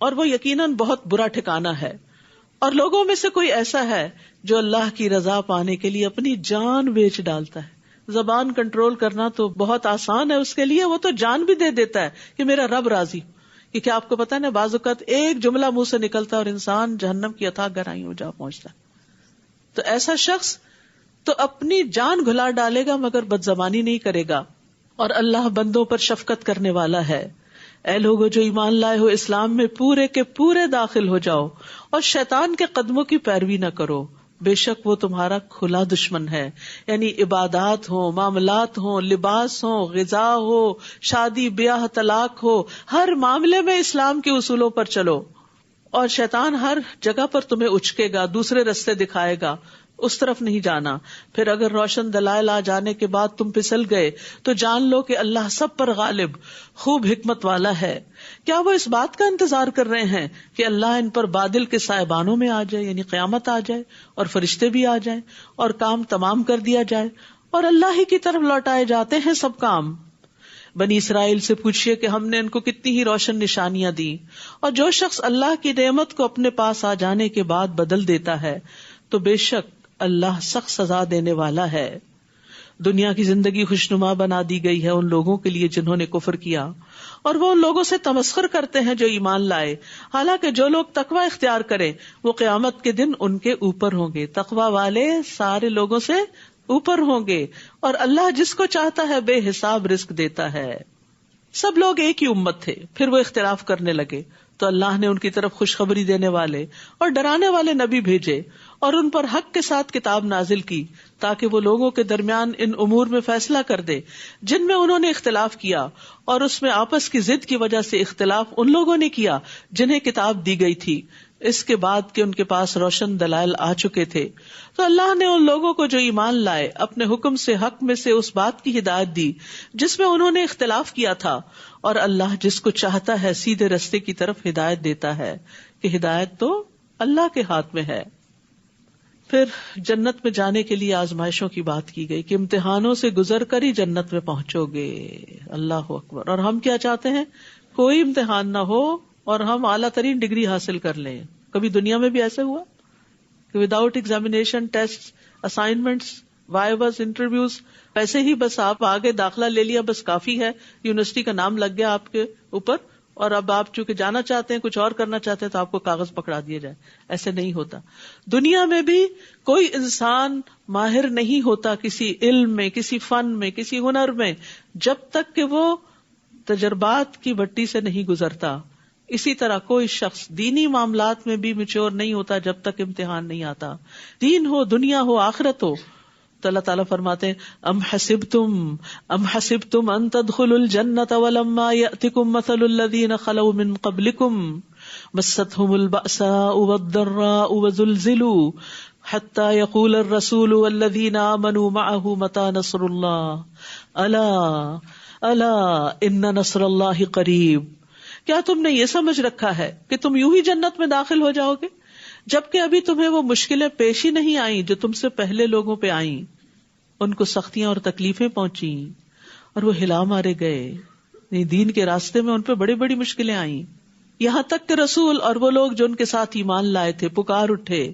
اور وہ یقیناً بہت برا ٹھکانہ ہے. اور لوگوں میں سے کوئی ایسا ہے جو اللہ کی رضا پانے کے لیے اپنی جان بیچ ڈالتا ہے. زبان کنٹرول کرنا تو بہت آسان ہے اس کے لیے، وہ تو جان بھی دے دیتا ہے کہ میرا رب راضی. کیونکہ آپ کو پتا ہے نا، بعض اوقات ایک جملہ منہ سے نکلتا ہے اور انسان جہنم کی اتھاہ گہرائیوں میں جا پہنچتا ہے. تو ایسا شخص تو اپنی جان گھلا ڈالے گا مگر بدزبانی نہیں کرے گا. اور اللہ بندوں پر شفقت کرنے والا ہے. اے لوگو جو ایمان لائے ہو، اسلام میں پورے کے پورے داخل ہو جاؤ اور شیطان کے قدموں کی پیروی نہ کرو، بے شک وہ تمہارا کھلا دشمن ہے. یعنی عبادات ہوں، معاملات ہوں، لباس ہو، غذا ہو، شادی بیاہ، طلاق ہو، ہر معاملے میں اسلام کے اصولوں پر چلو. اور شیطان ہر جگہ پر تمہیں اچکے گا، دوسرے رستے دکھائے گا، اس طرف نہیں جانا. پھر اگر روشن دلائل آ جانے کے بعد تم پھسل گئے تو جان لو کہ اللہ سب پر غالب، خوب حکمت والا ہے. کیا وہ اس بات کا انتظار کر رہے ہیں کہ اللہ ان پر بادل کے سائبانوں میں آ جائے، یعنی قیامت آ جائے اور فرشتے بھی آ جائیں اور کام تمام کر دیا جائے، اور اللہ ہی کی طرف لوٹائے جاتے ہیں سب کام. بنی اسرائیل سے پوچھئے کہ ہم نے ان کو کتنی ہی روشن نشانیاں دی. اور جو شخص اللہ کی نعمت کو اپنے پاس آ جانے کے بعد بدل دیتا ہے تو بے شک اللہ سخت سزا دینے والا ہے. دنیا کی زندگی خوشنما بنا دی گئی ہے ان لوگوں کے لیے جنہوں نے کفر کیا، اور وہ ان لوگوں سے تمسخر کرتے ہیں جو ایمان لائے. حالانکہ جو لوگ تقوی اختیار کریں وہ قیامت کے دن ان کے اوپر ہوں گے. تقوی والے سارے لوگوں سے اوپر ہوں گے، اور اللہ جس کو چاہتا ہے بے حساب رزق دیتا ہے. سب لوگ ایک ہی امت تھے، پھر وہ اختلاف کرنے لگے تو اللہ نے ان کی طرف خوشخبری دینے والے اور ڈرانے والے نبی بھیجے، اور ان پر حق کے ساتھ کتاب نازل کی تاکہ وہ لوگوں کے درمیان ان امور میں فیصلہ کر دے جن میں انہوں نے اختلاف کیا. اور اس میں آپس کی ضد کی وجہ سے اختلاف ان لوگوں نے کیا جنہیں کتاب دی گئی تھی، اس کے بعد کہ ان کے پاس روشن دلائل آ چکے تھے. تو اللہ نے ان لوگوں کو جو ایمان لائے اپنے حکم سے حق میں سے اس بات کی ہدایت دی جس میں انہوں نے اختلاف کیا تھا، اور اللہ جس کو چاہتا ہے سیدھے رستے کی طرف ہدایت دیتا ہے، کہ ہدایت تو اللہ کے ہاتھ میں ہے. پھر جنت میں جانے کے لیے آزمائشوں کی بات کی گئی کہ امتحانوں سے گزر کر ہی جنت میں پہنچو گے. اللہ اکبر. اور ہم کیا چاہتے ہیں؟ کوئی امتحان نہ ہو اور ہم اعلیٰ ترین ڈگری حاصل کر لیں. کبھی دنیا میں بھی ایسے ہوا کہ without examination, test, assignments, vivas, interviews, ایسے ہی بس آپ آگے داخلہ لے لیا، بس کافی ہے، یونیورسٹی کا نام لگ گیا آپ کے اوپر، اور اب آپ چونکہ جانا چاہتے ہیں، کچھ اور کرنا چاہتے ہیں، تو آپ کو کاغذ پکڑا دیا جائے. ایسے نہیں ہوتا. دنیا میں بھی کوئی انسان ماہر نہیں ہوتا کسی علم میں، کسی فن میں، کسی ہنر میں، جب تک کہ وہ تجربات کی بٹی سے نہیں گزرتا. اسی طرح کوئی شخص دینی معاملات میں بھی میچور نہیں ہوتا جب تک امتحان نہیں آتا. دین ہو، دنیا ہو، آخرت ہو. تو اللہ تعالیٰ فرماتے ہیں ام حسبتم ان تدخلوا الجنۃ ولما یأتکم مثل الذین خلوا من قبلکم مستهم البأساء والضراء وزلزلوا حتى يقول الرسول والذین آمنوا معه متى نصر اللہ الا ان نصر اللہ قریب. کیا تم نے یہ سمجھ رکھا ہے کہ تم یوں ہی جنت میں داخل ہو جاؤ گے جبکہ ابھی تمہیں وہ مشکلیں پیش ہی نہیں آئیں جو تم سے پہلے لوگوں پہ آئیں؟ ان کو سختیاں اور تکلیفیں پہنچیں اور وہ ہلا مارے گئے. دین کے راستے میں ان پہ بڑی بڑی مشکلیں آئیں، یہاں تک کہ رسول اور وہ لوگ جو ان کے ساتھ ایمان لائے تھے پکار اٹھے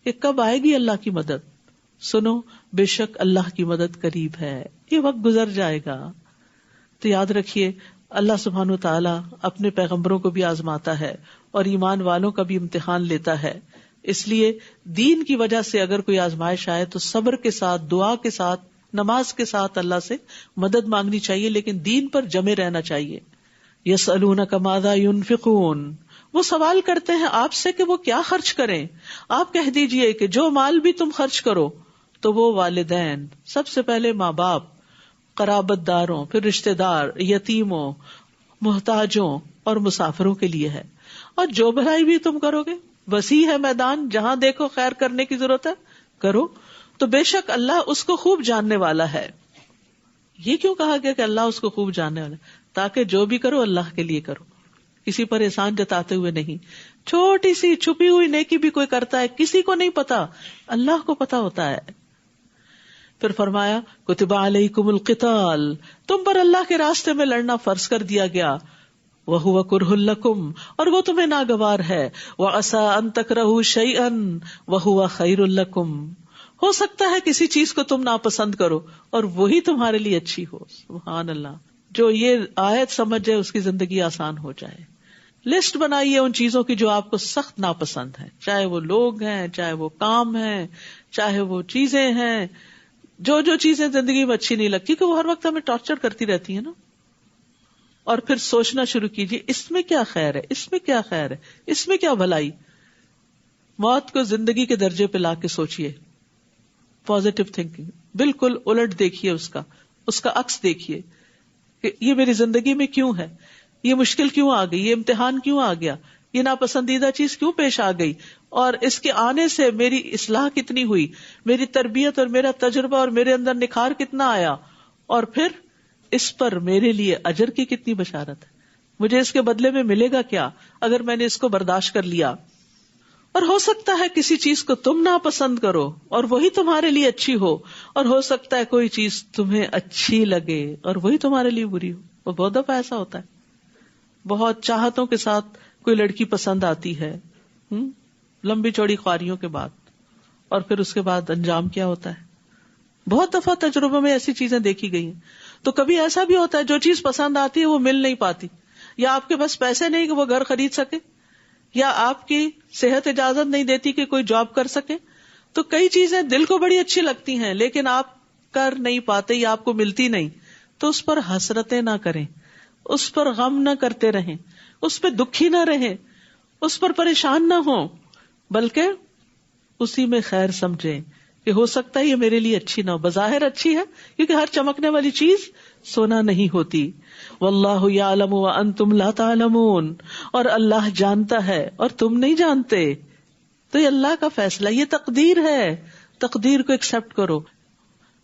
کہ کب آئے گی اللہ کی مدد. سنو، بے شک اللہ کی مدد قریب ہے، یہ وقت گزر جائے گا. تو یاد رکھیے اللہ سبحانہ وتعالی اپنے پیغمبروں کو بھی آزماتا ہے اور ایمان والوں کا بھی امتحان لیتا ہے اس لیے دین کی وجہ سے اگر کوئی آزمائش آئے تو صبر کے ساتھ، دعا کے ساتھ، نماز کے ساتھ اللہ سے مدد مانگنی چاہیے، لیکن دین پر جمے رہنا چاہیے. یسألونک ماذا ينفقون، وہ سوال کرتے ہیں آپ سے کہ وہ کیا خرچ کریں. آپ کہہ دیجئے کہ جو مال بھی تم خرچ کرو تو وہ والدین، سب سے پہلے ماں باپ، قرابت داروں، پھر رشتہ دار، یتیموں، محتاجوں اور مسافروں کے لیے ہے. اور جو بھلائی بھی تم کرو گے، وسیع ہے میدان، جہاں دیکھو خیر کرنے کی ضرورت ہے کرو، تو بے شک اللہ اس کو خوب جاننے والا ہے. یہ کیوں کہا گیا کہ اللہ اس کو خوب جاننے والا ہے؟ تاکہ جو بھی کرو اللہ کے لیے کرو، کسی پر احسان جتاتے ہوئے نہیں. چھوٹی سی چھپی ہوئی نیکی بھی کوئی کرتا ہے، کسی کو نہیں پتا، اللہ کو پتا ہوتا ہے. پھر فرمایا کتب علیکم القتال، تم پر اللہ کے راستے میں لڑنا فرض کر دیا گیا. وَهُوَ كُرْهٌ لَكُمْ، اور وہ تمہیں ناگوار ہے. وَعَسَىٰ أَن تَكْرَهُوا شَيْئًا وَهُوَ خَيْرٌ لَكُمْ، ہو سکتا ہے کسی چیز کو تم ناپسند کرو اور وہی تمہارے لیے اچھی ہو. سبحان اللہ. جو یہ آیت سمجھ جائے اس کی زندگی آسان ہو جائے. لسٹ بنائیے ان چیزوں کی جو آپ کو سخت ناپسند ہیں، چاہے وہ لوگ ہیں، چاہے وہ کام ہیں، چاہے وہ چیزیں ہیں. جو چیزیں زندگی میں اچھی نہیں لگتی کہ وہ ہر وقت ہمیں ٹارچر کرتی رہتی ہیں نا. اور پھر سوچنا شروع کیجیے اس میں کیا خیر ہے، اس میں کیا خیر ہے، اس میں کیا بھلائی. موت کو زندگی کے درجے پہ لا کے سوچیے. پازیٹو تھنکنگ، بالکل الٹ دیکھیے، اس کا عکس دیکھیے کہ یہ میری زندگی میں کیوں ہے، یہ مشکل کیوں آ گئی، یہ امتحان کیوں آ گیا، یہ ناپسندیدہ چیز کیوں پیش آ گئی، اور اس کے آنے سے میری اصلاح کتنی ہوئی، میری تربیت اور میرا تجربہ اور میرے اندر نکھار کتنا آیا، اور پھر اس پر میرے لیے اجر کی کتنی بشارت ہے، مجھے اس کے بدلے میں ملے گا کیا اگر میں نے اس کو برداشت کر لیا. اور ہو سکتا ہے کسی چیز کو تم ناپسند کرو اور وہی تمہارے لیے اچھی ہو، اور ہو سکتا ہے کوئی چیز تمہیں اچھی لگے اور وہی تمہارے لیے بری ہو. وہ بہت دفعہ ایسا ہوتا ہے. بہت چاہتوں کے ساتھ کوئی لڑکی پسند آتی ہے، لمبی چوڑی خواریوں کے بعد، اور پھر اس کے بعد انجام کیا ہوتا ہے. بہت دفعہ تجربوں میں ایسی چیزیں دیکھی گئی ہیں. تو کبھی ایسا بھی ہوتا ہے جو چیز پسند آتی ہے وہ مل نہیں پاتی، یا آپ کے پاس پیسے نہیں کہ وہ گھر خرید سکے، یا آپ کی صحت اجازت نہیں دیتی کہ کوئی جاب کر سکے. تو کئی چیزیں دل کو بڑی اچھی لگتی ہیں لیکن آپ کر نہیں پاتے یا آپ کو ملتی نہیں. تو اس پر حسرتیں نہ کریں، اس پر غم نہ کرتے رہیں، اس پہ دکھی نہ رہیں، اس پر پریشان نہ ہوں، بلکہ اسی میں خیر سمجھیں کہ ہو سکتا ہے یہ میرے لیے اچھی نہ ہو. بظاہر اچھی ہے کیونکہ ہر چمکنے والی چیز سونا نہیں ہوتی. واللہ یعلم وانتم لا تعلمون، اور اللہ جانتا ہے اور تم نہیں جانتے. تو یہ اللہ کا فیصلہ، یہ تقدیر ہے، تقدیر کو ایکسپٹ کرو.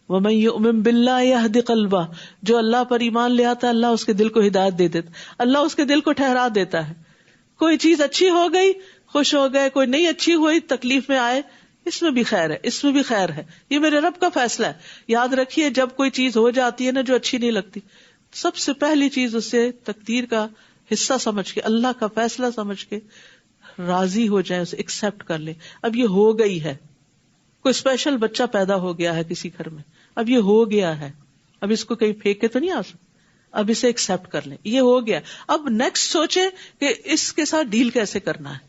ومن یؤمن باللہ یہد قلبہ، جو اللہ پر ایمان لے آتا ہے اللہ اس کے دل کو ہدایت دے دیتا، اللہ اس کے دل کو ٹھہرا دیتا ہے. کوئی چیز اچھی ہو گئی خوش ہو گئے، کوئی نہیں اچھی ہوئی تکلیف میں آئے، اس میں بھی خیر ہے، اس میں بھی خیر ہے، یہ میرے رب کا فیصلہ ہے. یاد رکھیے جب کوئی چیز ہو جاتی ہے نا جو اچھی نہیں لگتی، سب سے پہلی چیز اسے تقدیر کا حصہ سمجھ کے، اللہ کا فیصلہ سمجھ کے راضی ہو جائے، اسے ایکسپٹ کر لیں. اب یہ ہو گئی ہے، کوئی اسپیشل بچہ پیدا ہو گیا ہے کسی گھر میں، اب یہ ہو گیا ہے، اب اس کو کہیں پھینک کے تو نہیں آ سکتا، اب اسے ایکسپٹ کر لیں، یہ ہو گیا. اب نیکسٹ سوچیں کہ اس کے ساتھ ڈیل کیسے کرنا ہے،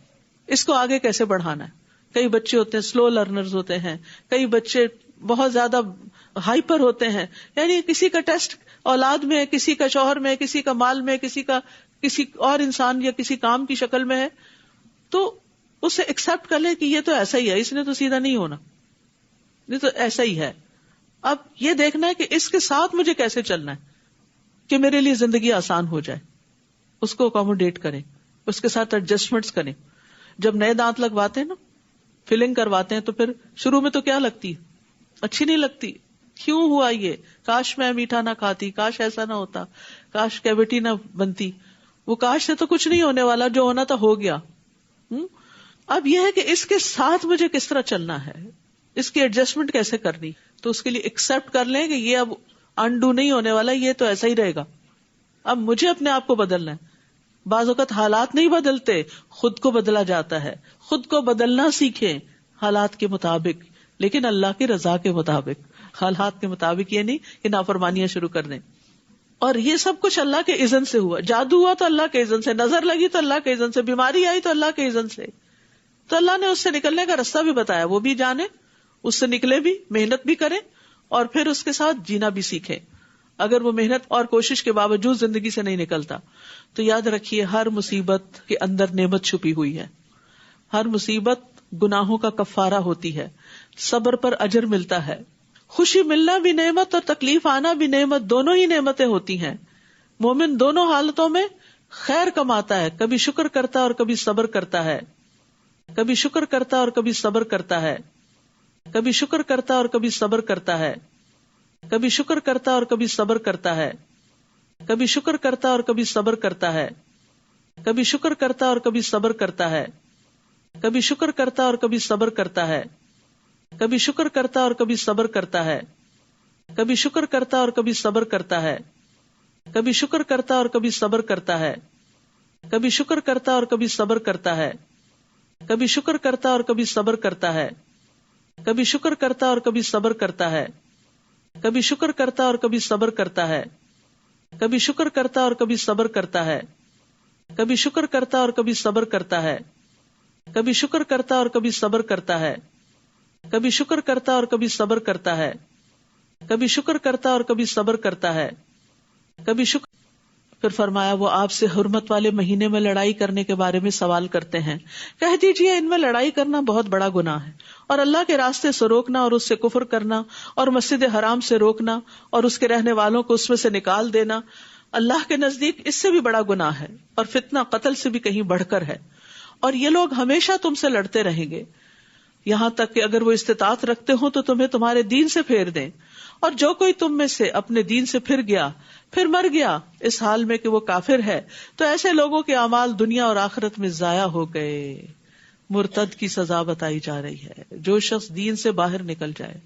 اس کو آگے کیسے بڑھانا ہے. کئی بچے ہوتے ہیں سلو لرنرز ہوتے ہیں، کئی بچے بہت زیادہ ہائپر ہوتے ہیں، یعنی کسی کا ٹیسٹ اولاد میں، کسی کا شوہر میں، کسی کا مال میں، کسی کا کسی اور انسان یا کسی کام کی شکل میں ہے. تو اسے ایکسپٹ کر لے کہ یہ تو ایسا ہی ہے، اس نے تو سیدھا نہیں ہونا، یہ تو ایسا ہی ہے. اب یہ دیکھنا ہے کہ اس کے ساتھ مجھے کیسے چلنا ہے کہ میرے لیے زندگی آسان ہو جائے. اس کو اکوموڈیٹ کریں، اس کے ساتھ ایڈجسٹمنٹس کریں. جب نئے دانت لگواتے ہیں نا، فلنگ کرواتے ہیں، تو پھر شروع میں تو کیا لگتی ہے، اچھی نہیں لگتی، کیوں ہوا یہ، کاش میں میٹھا نہ کھاتی، کاش ایسا نہ ہوتا، کاش کیویٹی نہ بنتی. وہ کاش سے تو کچھ نہیں ہونے والا، جو ہونا تھا ہو گیا. اب یہ ہے کہ اس کے ساتھ مجھے کس طرح چلنا ہے، اس کی ایڈجسٹمنٹ کیسے کرنی. تو اس کے لیے ایکسپٹ کر لیں کہ یہ اب انڈو نہیں ہونے والا، یہ تو ایسا ہی رہے گا. اب مجھے اپنے آپ کو بدلنا ہے. بعض اوقات حالات نہیں بدلتے، خود کو بدلا جاتا ہے. خود کو بدلنا سیکھیں حالات کے مطابق، لیکن اللہ کی رضا کے مطابق. حالات کے مطابق یہ نہیں کہ نافرمانیاں شروع کر دیں. اور یہ سب کچھ اللہ کے اذن سے ہوا. جادو ہوا تو اللہ کے اذن سے، نظر لگی تو اللہ کے اذن سے، بیماری آئی تو اللہ کے اذن سے. تو اللہ نے اس سے نکلنے کا راستہ بھی بتایا، وہ بھی جانے، اس سے نکلے بھی، محنت بھی کریں اور پھر اس کے ساتھ جینا بھی سیکھیں. اگر وہ محنت اور کوشش کے باوجود زندگی سے نہیں نکلتا تو یاد رکھیے ہر مصیبت کے اندر نعمت چھپی ہوئی ہے. ہر مصیبت گناہوں کا کفارہ ہوتی ہے، صبر پر اجر ملتا ہے. خوشی ملنا بھی نعمت اور تکلیف آنا بھی نعمت، دونوں ہی نعمتیں ہوتی ہیں. مومن دونوں حالتوں میں خیر کماتا ہے، کبھی شکر کرتا ہے اور کبھی صبر کرتا ہے، کبھی شکر کرتا ہے اور کبھی صبر کرتا ہے، کبھی شکر کرتا ہے اور کبھی صبر کرتا ہے، کبھی شکر کرتا ہے اور کبھی صبر کرتا ہے، کبھی شکر کرتا ہے اور کبھی صبر کرتا ہے، کبھی شکر کرتا ہے اور کبھی صبر کرتا ہے، کبھی شکر کرتا ہے اور کبھی صبر کرتا ہے، کبھی شکر کرتا ہے اور کبھی صبر کرتا ہے، کبھی شکر کرتا ہے اور کبھی صبر کرتا ہے، کبھی شکر کرتا ہے اور کبھی صبر کرتا ہے، کبھی شکر کرتا ہے اور کبھی صبر کرتا ہے، کبھی شکر کرتا ہے اور کبھی صبر کرتا ہے، کبھی شکر کرتا ہے اور کبھی صبر کرتا ہے، کبھی شکر کرتا ہے اور کبھی صبر کرتا ہے، کبھی شکر کرتا ہے اور کبھی صبر کرتا ہے، کبھی شکر کرتا ہے اور کبھی صبر کرتا ہے، کبھی شکر کرتا ہے اور کبھی صبر کرتا ہے، کبھی شکر کرتا ہے اور کبھی صبر کرتا ہے، کبھی شکر کرتا ہے اور کبھی صبر کرتا ہے، کبھی شکر. پھر فرمایا وہ آپ سے حرمت والے مہینے میں لڑائی کرنے کے بارے میں سوال کرتے ہیں، کہہ دیجئے ان میں لڑائی کرنا بہت بڑا گناہ ہے، اور اللہ کے راستے سے روکنا اور اس سے کفر کرنا اور مسجد حرام سے روکنا اور اس کے رہنے والوں کو اس میں سے نکال دینا اللہ کے نزدیک اس سے بھی بڑا گناہ ہے، اور فتنہ قتل سے بھی کہیں بڑھ کر ہے، اور یہ لوگ ہمیشہ تم سے لڑتے رہیں گے یہاں تک کہ اگر وہ استطاعت رکھتے ہوں تو تمہیں تمہارے دین سے پھیر دیں. اور جو کوئی تم میں سے اپنے دین سے پھر گیا پھر مر گیا اس حال میں کہ وہ کافر ہے تو ایسے لوگوں کے اعمال دنیا اور آخرت میں ضائع ہو گئے. مرتد کی سزا بتائی جا رہی ہے. جو شخص دین سے باہر نکل جائے،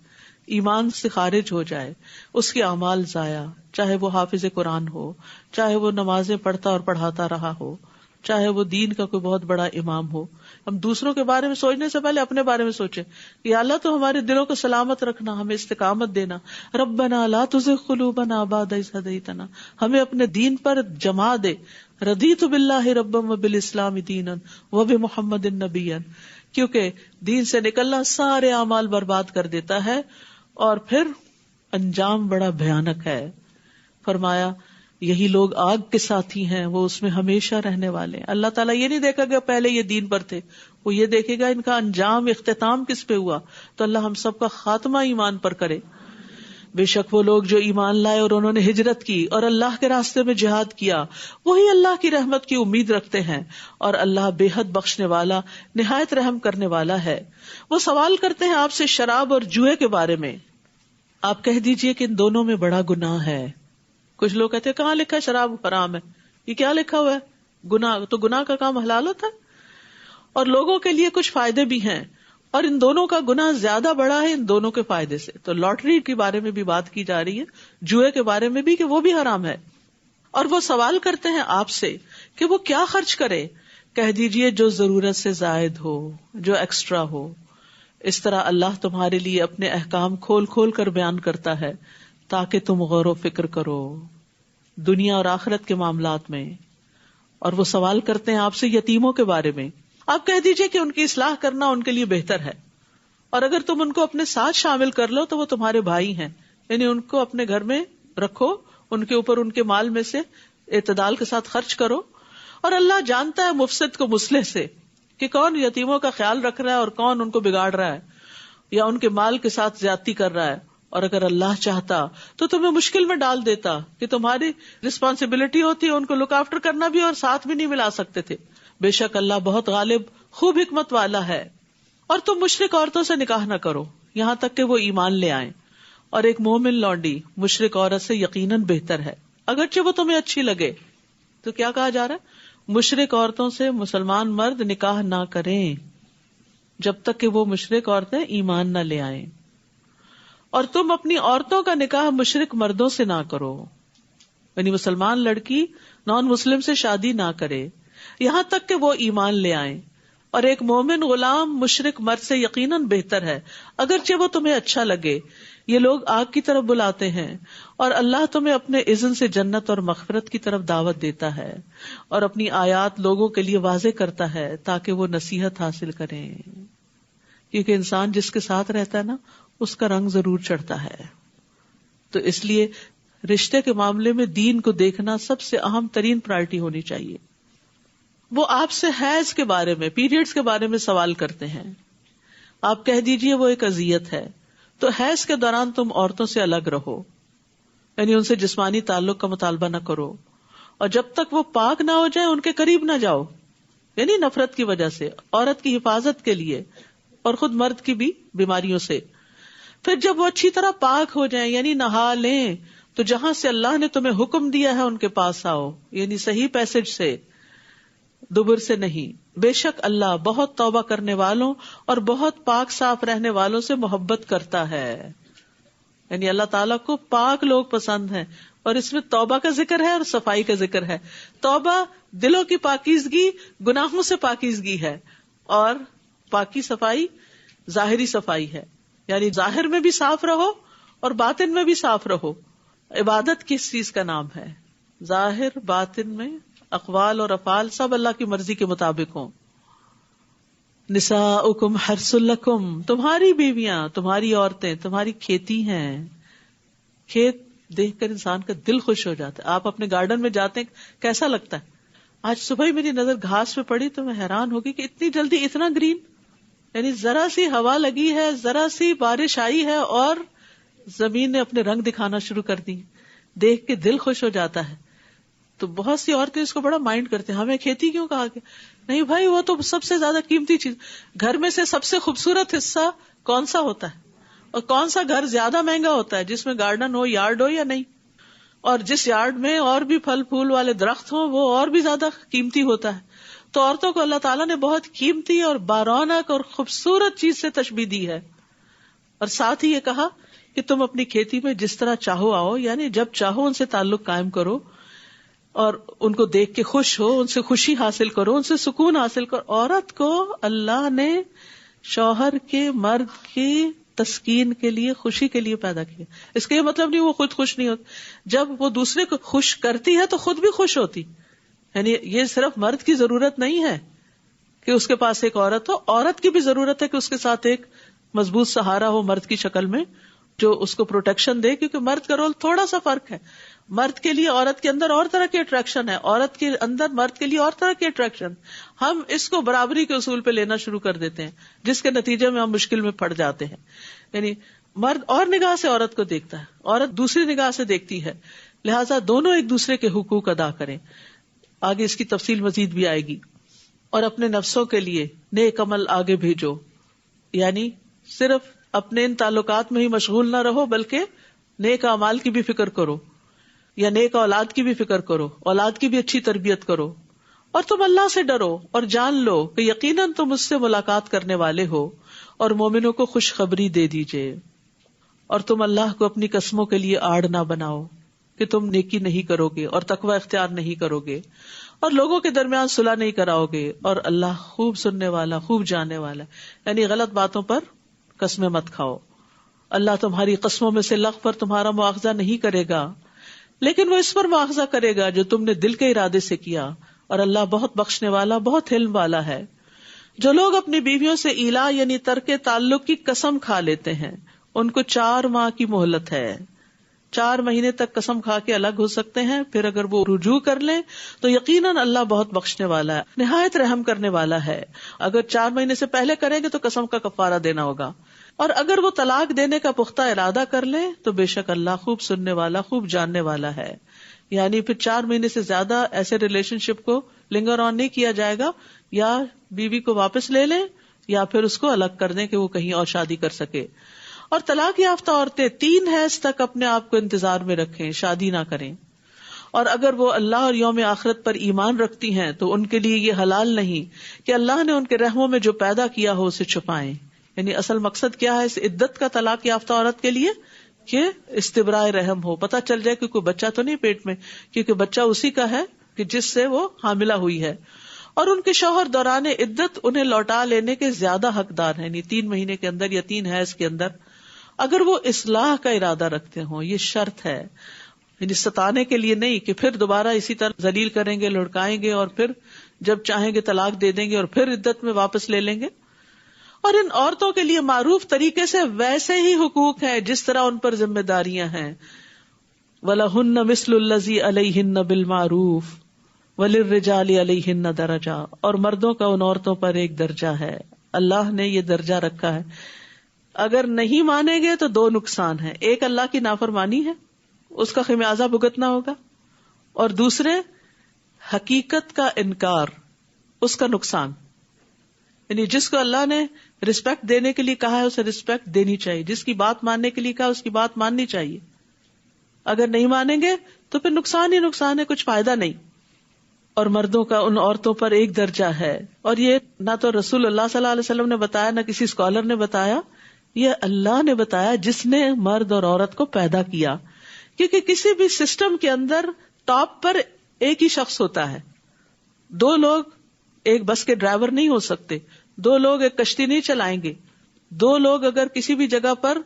ایمان سے خارج ہو جائے، اس کے اعمال ضائع، چاہے وہ حافظ قرآن ہو، چاہے وہ نمازیں پڑھتا اور پڑھاتا رہا ہو، چاہے وہ دین کا کوئی بہت بڑا امام ہو. ہم دوسروں کے بارے میں سوچنے سے پہلے اپنے بارے میں سوچیں کہ یا اللہ تو ہمارے دلوں کو سلامت رکھنا، ہمیں استقامت دینا. ربنا لا تزغ قلوبنا بعد اذ ہدیتنا، ہمیں اپنے دین پر جما دے. رضیت باللہ ربا وبالاسلام دینا وبمحمد نبیا، کیونکہ دین سے نکلنا سارے اعمال برباد کر دیتا ہے اور پھر انجام بڑا بھیانک ہے. فرمایا یہی لوگ آگ کے ساتھی ہیں، وہ اس میں ہمیشہ رہنے والے ہیں. اللہ تعالیٰ یہ نہیں دیکھا گا پہلے یہ دین پر تھے، وہ یہ دیکھے گا ان کا انجام اختتام کس پہ ہوا. تو اللہ ہم سب کا خاتمہ ایمان پر کرے. بے شک وہ لوگ جو ایمان لائے اور انہوں نے ہجرت کی اور اللہ کے راستے میں جہاد کیا، وہی اللہ کی رحمت کی امید رکھتے ہیں، اور اللہ بے حد بخشنے والا نہایت رحم کرنے والا ہے. وہ سوال کرتے ہیں آپ سے شراب اور جوئے کے بارے میں، آپ کہہ دیجئے کہ ان دونوں میں بڑا گناہ ہے. کچھ لوگ کہتے ہیں کہاں لکھا ہے شراب حرام ہے، یہ کیا لکھا ہوا ہے گناہ؟ تو گناہ کا کام حلال ہوتا ہے، اور لوگوں کے لیے کچھ فائدے بھی ہیں، اور ان دونوں کا گناہ زیادہ بڑا ہے ان دونوں کے فائدے سے. تو لاٹری کے بارے میں بھی بات کی جا رہی ہے، جوئے کے بارے میں بھی کہ وہ بھی حرام ہے. اور وہ سوال کرتے ہیں آپ سے کہ وہ کیا خرچ کرے، کہہ دیجئے جو ضرورت سے زائد ہو، جو ایکسٹرا ہو. اس طرح اللہ تمہارے لیے اپنے احکام کھول کھول کر بیان کرتا ہے تاکہ تم غور و فکر کرو دنیا اور آخرت کے معاملات میں. اور وہ سوال کرتے ہیں آپ سے یتیموں کے بارے میں، آپ کہہ دیجئے کہ ان کی اصلاح کرنا ان کے لیے بہتر ہے، اور اگر تم ان کو اپنے ساتھ شامل کر لو تو وہ تمہارے بھائی ہیں، یعنی ان کو اپنے گھر میں رکھو، ان کے اوپر ان کے مال میں سے اعتدال کے ساتھ خرچ کرو. اور اللہ جانتا ہے مفسد کو مصلح سے، کہ کون یتیموں کا خیال رکھ رہا ہے اور کون ان کو بگاڑ رہا ہے یا ان کے مال کے ساتھ زیادتی کر رہا ہے. اور اگر اللہ چاہتا تو تمہیں مشکل میں ڈال دیتا کہ تمہاری رسپانسبلٹی ہوتی ہے ان کو لک آفٹر کرنا بھی، اور ساتھ بھی نہیں ملا سکتے تھے. بے شک اللہ بہت غالب خوب حکمت والا ہے. اور تم مشرک عورتوں سے نکاح نہ کرو یہاں تک کہ وہ ایمان لے آئیں، اور ایک مومن لونڈی مشرک عورت سے یقیناً بہتر ہے اگرچہ وہ تمہیں اچھی لگے. تو کیا کہا جا رہا ہے؟ مشرک عورتوں سے مسلمان مرد نکاح نہ کریں جب تک کہ وہ مشرک عورتیں ایمان نہ لے آئیں، اور تم اپنی عورتوں کا نکاح مشرک مردوں سے نہ کرو، یعنی مسلمان لڑکی نان مسلم سے شادی نہ کرے یہاں تک کہ وہ ایمان لے آئیں. اور ایک مومن غلام مشرک مرد سے یقیناً بہتر ہے، اگرچہ وہ تمہیں اچھا لگے۔ یہ لوگ آگ کی طرف بلاتے ہیں اور اللہ تمہیں اپنے اذن سے جنت اور مغفرت کی طرف دعوت دیتا ہے اور اپنی آیات لوگوں کے لیے واضح کرتا ہے تاکہ وہ نصیحت حاصل کریں، کیونکہ انسان جس کے ساتھ رہتا ہے نا اس کا رنگ ضرور چڑھتا ہے۔ تو اس لیے رشتے کے معاملے میں دین کو دیکھنا سب سے اہم ترین پرائرٹی ہونی چاہیے۔ وہ آپ سے حیض کے بارے میں، پیریڈز کے بارے میں سوال کرتے ہیں، آپ کہہ دیجئے وہ ایک اذیت ہے، تو حیض کے دوران تم عورتوں سے الگ رہو، یعنی ان سے جسمانی تعلق کا مطالبہ نہ کرو، اور جب تک وہ پاک نہ ہو جائیں ان کے قریب نہ جاؤ، یعنی نفرت کی وجہ سے، عورت کی حفاظت کے لیے اور خود مرد کی بھی بیماریوں سے۔ پھر جب وہ اچھی طرح پاک ہو جائیں یعنی نہا لیں تو جہاں سے اللہ نے تمہیں حکم دیا ہے ان کے پاس آؤ، یعنی صحیح پیسج سے، دبر سے نہیں۔ بے شک اللہ بہت توبہ کرنے والوں اور بہت پاک صاف رہنے والوں سے محبت کرتا ہے، یعنی اللہ تعالیٰ کو پاک لوگ پسند ہیں، اور اس میں توبہ کا ذکر ہے اور صفائی کا ذکر ہے۔ توبہ دلوں کی پاکیزگی، گناہوں سے پاکیزگی ہے، اور پاکی صفائی ظاہری صفائی ہے، یعنی ظاہر میں بھی صاف رہو اور باطن میں بھی صاف رہو۔ عبادت کس چیز کا نام ہے؟ ظاہر باطن میں اقوال اور افعال سب اللہ کی مرضی کے مطابق ہوں۔ نساؤکم حرث لکم، تمہاری بیویاں، تمہاری عورتیں تمہاری کھیتی ہیں۔ کھیت دیکھ کر انسان کا دل خوش ہو جاتا ہے۔ آپ اپنے گارڈن میں جاتے ہیں، کیسا لگتا ہے؟ آج صبح ہی میری نظر گھاس پہ پڑی تو میں حیران ہوگی کہ اتنی جلدی اتنا گرین، یعنی ذرا سی ہوا لگی ہے، ذرا سی بارش آئی ہے اور زمین نے اپنے رنگ دکھانا شروع کر دی، دیکھ کے دل خوش ہو جاتا ہے۔ تو بہت سی عورتیں اس کو بڑا مائنڈ کرتے ہیں، ہمیں کھیتی کیوں کہا گیا؟ نہیں بھائی، وہ تو سب سے زیادہ قیمتی چیز، گھر میں سے سب سے خوبصورت حصہ کون سا ہوتا ہے، اور کون سا گھر زیادہ مہنگا ہوتا ہے؟ جس میں گارڈن ہو، یارڈ ہو یا نہیں، اور جس یارڈ میں اور بھی پھل پھول والے درخت ہوں وہ اور بھی زیادہ قیمتی ہوتا ہے۔ تو عورتوں کو اللہ تعالیٰ نے بہت قیمتی اور بارونق اور خوبصورت چیز سے تشبیہ دی ہے، اور ساتھ ہی یہ کہا کہ تم اپنی کھیتی میں جس طرح چاہو آؤ، یعنی جب چاہو ان سے تعلق قائم کرو اور ان کو دیکھ کے خوش ہو، ان سے خوشی حاصل کرو، ان سے سکون حاصل کرو۔ عورت کو اللہ نے شوہر کے، مرد کی تسکین کے لیے، خوشی کے لیے پیدا کیا۔ اس کا یہ مطلب نہیں وہ خود خوش نہیں ہوتی، جب وہ دوسرے کو خوش کرتی ہے تو خود بھی خوش ہوتی، یعنی یہ صرف مرد کی ضرورت نہیں ہے کہ اس کے پاس ایک عورت ہو، عورت کی بھی ضرورت ہے کہ اس کے ساتھ ایک مضبوط سہارا ہو مرد کی شکل میں، جو اس کو پروٹیکشن دے، کیونکہ مرد کا رول تھوڑا سا فرق ہے۔ مرد کے لیے عورت کے اندر اور طرح کی اٹریکشن ہے، عورت کے اندر مرد کے لیے اور طرح کی اٹریکشن۔ ہم اس کو برابری کے اصول پہ لینا شروع کر دیتے ہیں، جس کے نتیجے میں ہم مشکل میں پڑ جاتے ہیں۔ یعنی مرد اور نگاہ سے عورت کو دیکھتا ہے، عورت دوسری نگاہ سے دیکھتی ہے، لہٰذا دونوں ایک دوسرے کے حقوق ادا کریں۔ آگے اس کی تفصیل مزید بھی آئے گی۔ اور اپنے نفسوں کے لیے نیک عمل آگے بھیجو، یعنی صرف اپنے ان تعلقات میں ہی مشغول نہ رہو، بلکہ نیک اعمال کی بھی فکر کرو، یا نیک اولاد کی بھی فکر کرو، اولاد کی بھی اچھی تربیت کرو۔ اور تم اللہ سے ڈرو اور جان لو کہ یقیناً تم اس سے ملاقات کرنے والے ہو، اور مومنوں کو خوشخبری دے دیجئے۔ اور تم اللہ کو اپنی قسموں کے لیے آڑ نہ بناؤ کہ تم نیکی نہیں کرو گے اور تقوی اختیار نہیں کرو گے، اور لوگوں کے درمیان صلح نہیں کراؤ گے، اور اللہ خوب سننے والا، خوب جاننے والا، یعنی غلط باتوں پر قسمیں مت کھاؤ۔ اللہ تمہاری قسموں میں سے لغو پر تمہارا مواخذہ نہیں کرے گا، لیکن وہ اس پر مواخذہ کرے گا جو تم نے دل کے ارادے سے کیا، اور اللہ بہت بخشنے والا، بہت حلم والا ہے۔ جو لوگ اپنی بیویوں سے ایلا یعنی ترک تعلق کی قسم کھا لیتے ہیں، ان کو 4 ماہ کی مہلت ہے۔ 4 مہینے تک قسم کھا کے الگ ہو سکتے ہیں، پھر اگر وہ رجوع کر لیں تو یقیناً اللہ بہت بخشنے والا ہے، نہایت رحم کرنے والا ہے۔ اگر 4 مہینے سے پہلے کریں گے تو قسم کا کفارہ دینا ہوگا، اور اگر وہ طلاق دینے کا پختہ ارادہ کر لیں تو بے شک اللہ خوب سننے والا، خوب جاننے والا ہے۔ یعنی پھر 4 مہینے سے زیادہ ایسے ریلیشن شپ کو لنگر آن نہیں کیا جائے گا، یا بیوی کو واپس لے لیں یا پھر اس کو الگ کر دیں کہ وہ کہیں اور شادی کر سکے۔ اور طلاق یافتہ عورتیں 3 حیض تک اپنے آپ کو انتظار میں رکھیں، شادی نہ کریں۔ اور اگر وہ اللہ اور یوم آخرت پر ایمان رکھتی ہیں تو ان کے لیے یہ حلال نہیں کہ اللہ نے ان کے رحموں میں جو پیدا کیا ہو اسے چھپائیں۔ یعنی اصل مقصد کیا ہے اس عدت کا طلاق یافتہ عورت کے لیے؟ کہ استبراء رحم ہو، پتہ چل جائے کہ کوئی بچہ تو نہیں پیٹ میں، کیونکہ بچہ اسی کا ہے کہ جس سے وہ حاملہ ہوئی ہے۔ اور ان کے شوہر دوران عدت انہیں لوٹا لینے کے زیادہ حقدار ہیں، یعنی 3 مہینے کے اندر یا 3 حیض کے اندر، اگر وہ اصلاح کا ارادہ رکھتے ہوں. یہ شرط ہے، یعنی ستانے کے لیے نہیں کہ پھر دوبارہ اسی طرح ذلیل کریں گے، لڑکائیں گے اور پھر جب چاہیں گے طلاق دے دیں گے اور پھر عدت میں واپس لے لیں گے. اور ان عورتوں کے لیے معروف طریقے سے ویسے ہی حقوق ہیں جس طرح ان پر ذمہ داریاں ہیں. وَلَهُنَّ مِثْلُ الَّذِي عَلَيْهِنَّ بِالْمَعْرُوفِ وَلِلرِّجَالِ عَلَيْهِنَّ دَرَجَةٌ، اور مردوں کا ان عورتوں پر ایک درجہ ہے. اللہ نے یہ درجہ رکھا ہے. اگر نہیں مانیں گے تو 2 نقصان ہیں. ایک اللہ کی نافرمانی ہے، اس کا خمیازہ بھگتنا ہوگا، اور دوسرے حقیقت کا انکار، اس کا نقصان. یعنی جس کو اللہ نے رسپیکٹ دینے کے لیے کہا ہے اسے رسپیکٹ دینی چاہیے، جس کی بات ماننے کے لیے کہا اس کی بات ماننی چاہیے. اگر نہیں مانیں گے تو پھر نقصان ہی نقصان ہے، کچھ فائدہ نہیں. اور مردوں کا ان عورتوں پر ایک درجہ ہے. اور یہ نہ تو رسول اللہ صلی اللہ علیہ وسلم نے بتایا، نہ کسی اسکالر نے بتایا، یہ اللہ نے بتایا جس نے مرد اور عورت کو پیدا کیا. کیونکہ کسی بھی سسٹم کے اندر ٹاپ پر ایک ہی شخص ہوتا ہے. 2 لوگ ایک بس کے ڈرائیور نہیں ہو سکتے، 2 لوگ ایک کشتی نہیں چلائیں گے. 2 لوگ اگر کسی بھی جگہ پر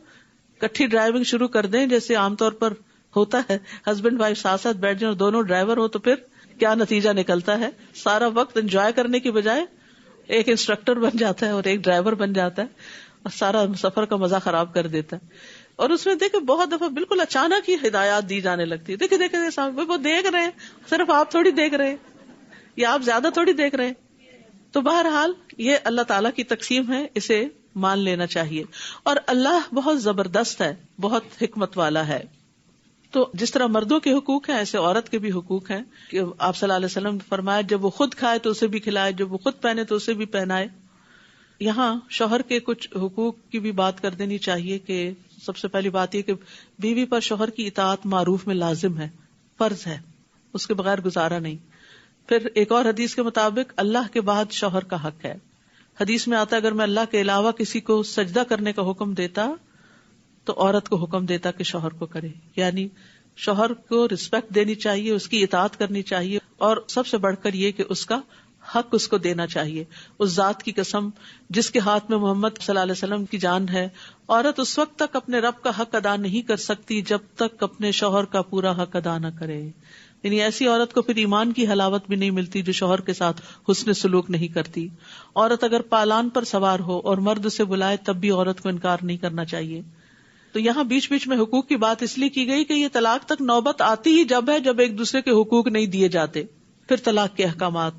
کٹھی ڈرائیونگ شروع کر دیں، جیسے عام طور پر ہوتا ہے، ہسبینڈ وائف ساتھ ساتھ بیٹھ جائیں اور دونوں ڈرائیور ہو، تو پھر کیا نتیجہ نکلتا ہے؟ سارا وقت انجوائے کرنے کی بجائے ایک انسٹرکٹر بن جاتا ہے اور ایک ڈرائیور بن جاتا ہے اور سارا سفر کا مزہ خراب کر دیتا ہے. اور اس میں دیکھیں بہت دفعہ بالکل اچانک ہی ہدایات دی جانے لگتی ہے. دیکھیں وہ دیکھ رہے ہیں، صرف آپ تھوڑی دیکھ رہے ہیں یا آپ زیادہ تھوڑی دیکھ رہے ہیں. تو بہرحال یہ اللہ تعالیٰ کی تقسیم ہے، اسے مان لینا چاہیے. اور اللہ بہت زبردست ہے، بہت حکمت والا ہے. تو جس طرح مردوں کے حقوق ہیں ایسے عورت کے بھی حقوق ہیں کہ آپ صلی اللہ علیہ وسلم نے فرمایا جب وہ خود کھائے تو اسے بھی کھلائے، جب وہ خود پہنے تو اسے بھی پہنائے. یہاں شوہر کے کچھ حقوق کی بھی بات کر دینی چاہیے کہ سب سے پہلی بات یہ کہ بیوی پر شوہر کی اطاعت معروف میں لازم ہے، فرض ہے، اس کے بغیر گزارا نہیں. پھر ایک اور حدیث کے مطابق اللہ کے بعد شوہر کا حق ہے. حدیث میں آتا ہے اگر میں اللہ کے علاوہ کسی کو سجدہ کرنے کا حکم دیتا تو عورت کو حکم دیتا کہ شوہر کو کرے. یعنی شوہر کو رسپیکٹ دینی چاہیے، اس کی اطاعت کرنی چاہیے، اور سب سے بڑھ کر یہ کہ اس کا حق اس کو دینا چاہیے. اس ذات کی قسم جس کے ہاتھ میں محمد صلی اللہ علیہ وسلم کی جان ہے، عورت اس وقت تک اپنے رب کا حق ادا نہیں کر سکتی جب تک اپنے شوہر کا پورا حق ادا نہ کرے. یعنی ایسی عورت کو پھر ایمان کی حلاوت بھی نہیں ملتی جو شوہر کے ساتھ حسن سلوک نہیں کرتی. عورت اگر پالان پر سوار ہو اور مرد اسے بلائے تب بھی عورت کو انکار نہیں کرنا چاہیے. تو یہاں بیچ بیچ میں حقوق کی بات اس لیے کی گئی کہ یہ طلاق تک نوبت آتی ہی جب ہے جب ایک دوسرے کے حقوق نہیں دیے جاتے. پھر طلاق کے احکامات.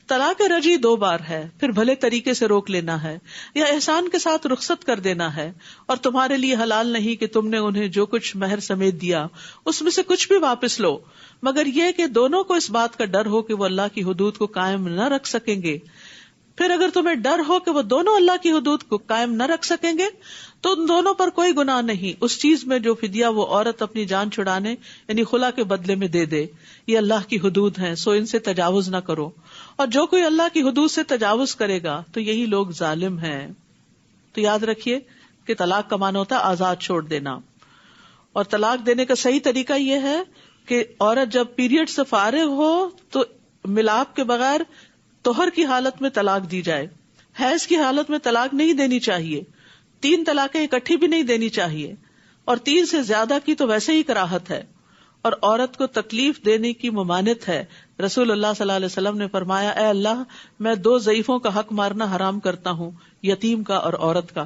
طلاق رجعی 2 بار ہے، پھر بھلے طریقے سے روک لینا ہے یا احسان کے ساتھ رخصت کر دینا ہے. اور تمہارے لیے حلال نہیں کہ تم نے انہیں جو کچھ مہر سمیت دیا اس میں سے کچھ بھی واپس لو، مگر یہ کہ دونوں کو اس بات کا ڈر ہو کہ وہ اللہ کی حدود کو قائم نہ رکھ سکیں گے. پھر اگر تمہیں ڈر ہو کہ وہ دونوں اللہ کی حدود کو قائم نہ رکھ سکیں گے تو ان دونوں پر کوئی گناہ نہیں اس چیز میں جو فدیہ وہ عورت اپنی جان چھڑانے یعنی خلا کے بدلے میں دے دے. یہ اللہ کی حدود ہیں، سو ان سے تجاوز نہ کرو، اور جو کوئی اللہ کی حدود سے تجاوز کرے گا تو یہی لوگ ظالم ہیں. تو یاد رکھیے کہ طلاق کا معنی ہوتا ہے آزاد چھوڑ دینا. اور طلاق دینے کا صحیح طریقہ یہ ہے کہ عورت جب پیریڈ سے فارغ ہو تو ملاپ کے بغیر طہر کی حالت میں طلاق دی جائے. حیض کی حالت میں طلاق نہیں دینی چاہیے. 3 طلاقیں اکٹھی بھی نہیں دینی چاہیے، اور 3 سے زیادہ کی تو ویسے ہی کراہت ہے. اور عورت کو تکلیف دینے کی ممانعت ہے. رسول اللہ صلی اللہ علیہ وسلم نے فرمایا اے اللہ میں 2 ضعیفوں کا حق مارنا حرام کرتا ہوں، یتیم کا اور عورت کا.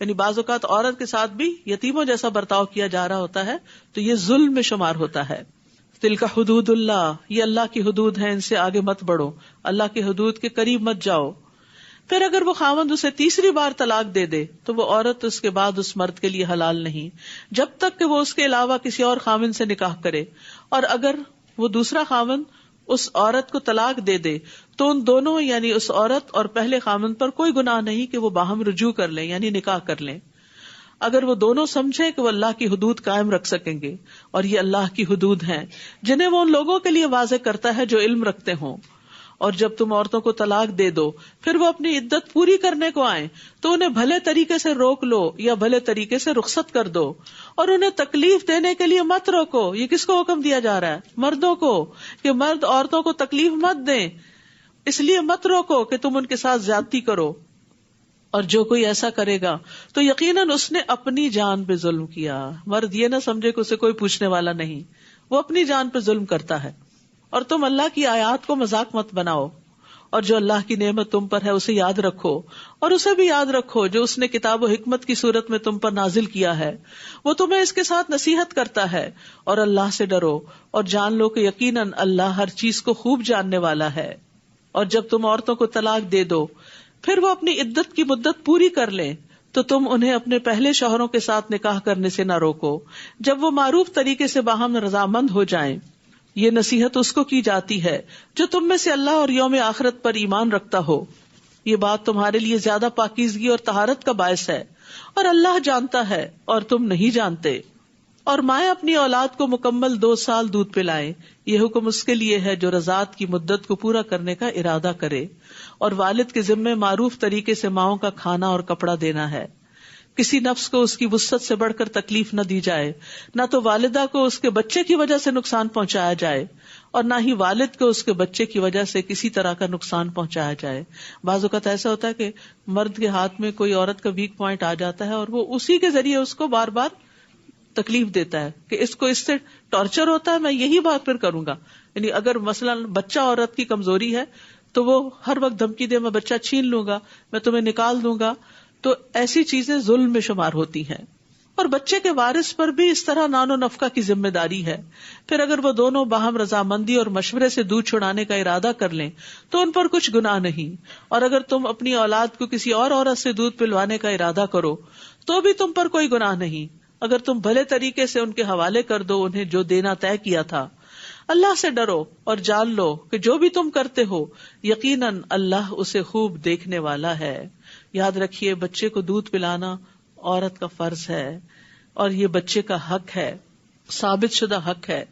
یعنی بعض اوقات عورت کے ساتھ بھی یتیموں جیسا برتاؤ کیا جا رہا ہوتا ہے تو یہ ظلم میں شمار ہوتا ہے. تلک حدود اللہ، یہ اللہ کی حدود ہیں، ان سے آگے مت بڑھو، اللہ کی حدود کے قریب مت جاؤ. پھر اگر وہ خاوند اسے تیسری بار طلاق دے دے تو وہ عورت اس کے بعد اس مرد کے لیے حلال نہیں جب تک کہ وہ اس کے علاوہ کسی اور خاوند سے نکاح کرے. اور اگر وہ دوسرا خاوند اس عورت کو طلاق دے دے تو ان دونوں یعنی اس عورت اور پہلے خاوند پر کوئی گناہ نہیں کہ وہ باہم رجوع کر لیں یعنی نکاح کر لیں، اگر وہ دونوں سمجھیں کہ وہ اللہ کی حدود قائم رکھ سکیں گے. اور یہ اللہ کی حدود ہیں جنہیں وہ ان لوگوں کے لیے واضح کرتا ہے جو علم رکھتے ہوں. اور جب تم عورتوں کو طلاق دے دو پھر وہ اپنی عدت پوری کرنے کو آئیں تو انہیں بھلے طریقے سے روک لو یا بھلے طریقے سے رخصت کر دو، اور انہیں تکلیف دینے کے لیے مت روکو. یہ کس کو حکم دیا جا رہا ہے؟ مردوں کو، کہ مرد عورتوں کو تکلیف مت دیں. اس لیے مت روکو کہ تم ان کے ساتھ زیادتی کرو، اور جو کوئی ایسا کرے گا تو یقیناً اس نے اپنی جان پہ ظلم کیا. مرد یہ نہ سمجھے کہ اسے کوئی پوچھنے والا نہیں، وہ اپنی جان پہ ظلم کرتا ہے. اور تم اللہ کی آیات کو مذاق مت بناؤ، اور جو اللہ کی نعمت تم پر ہے اسے یاد رکھو، اور اسے بھی یاد رکھو جو اس نے کتاب و حکمت کی صورت میں تم پر نازل کیا ہے. وہ تمہیں اس کے ساتھ نصیحت کرتا ہے، اور اللہ سے ڈرو اور جان لو کہ یقیناً اللہ ہر چیز کو خوب جاننے والا ہے. اور جب تم عورتوں کو طلاق دے دو پھر وہ اپنی عدت کی مدت پوری کر لیں تو تم انہیں اپنے پہلے شوہروں کے ساتھ نکاح کرنے سے نہ روکو جب وہ معروف طریقے سے باہم رضامند ہو جائیں. یہ نصیحت اس کو کی جاتی ہے جو تم میں سے اللہ اور یوم آخرت پر ایمان رکھتا ہو. یہ بات تمہارے لیے زیادہ پاکیزگی اور طہارت کا باعث ہے، اور اللہ جانتا ہے اور تم نہیں جانتے. اور مائیں اپنی اولاد کو مکمل 2 سال دودھ پلائیں، یہ حکم اس کے لیے ہے جو رضاعت کی مدت کو پورا کرنے کا ارادہ کرے. اور والد کے ذمے معروف طریقے سے ماؤں کا کھانا اور کپڑا دینا ہے. کسی نفس کو اس کی وسعت سے بڑھ کر تکلیف نہ دی جائے، نہ تو والدہ کو اس کے بچے کی وجہ سے نقصان پہنچایا جائے، اور نہ ہی والد کو اس کے بچے کی وجہ سے کسی طرح کا نقصان پہنچایا جائے. بعض اوقات ایسا ہوتا ہے کہ مرد کے ہاتھ میں کوئی عورت کا ویک پوائنٹ آ جاتا ہے اور وہ اسی کے ذریعے اس کو بار بار تکلیف دیتا ہے کہ اس کو اس سے ٹارچر ہوتا ہے، میں یہی بات پھر کروں گا. یعنی اگر مثلا بچہ عورت کی کمزوری ہے تو وہ ہر وقت دھمکی دے میں بچہ چھین لوں گا، میں تمہیں نکال دوں گا، تو ایسی چیزیں ظلم میں شمار ہوتی ہیں. اور بچے کے وارث پر بھی اس طرح نان و نفقہ کی ذمہ داری ہے. پھر اگر وہ دونوں باہم رضامندی اور مشورے سے دودھ چھڑانے کا ارادہ کر لیں تو ان پر کچھ گناہ نہیں. اور اگر تم اپنی اولاد کو کسی اور عورت سے دودھ پلوانے کا ارادہ کرو تو بھی تم پر کوئی گناہ نہیں، اگر تم بھلے طریقے سے ان کے حوالے کر دو انہیں جو دینا طے کیا تھا. اللہ سے ڈرو اور جان لو کہ جو بھی تم کرتے ہو یقیناً اللہ اسے خوب دیکھنے والا ہے. یاد رکھیے بچے کو دودھ پلانا عورت کا فرض ہے، اور یہ بچے کا حق ہے، ثابت شدہ حق ہے.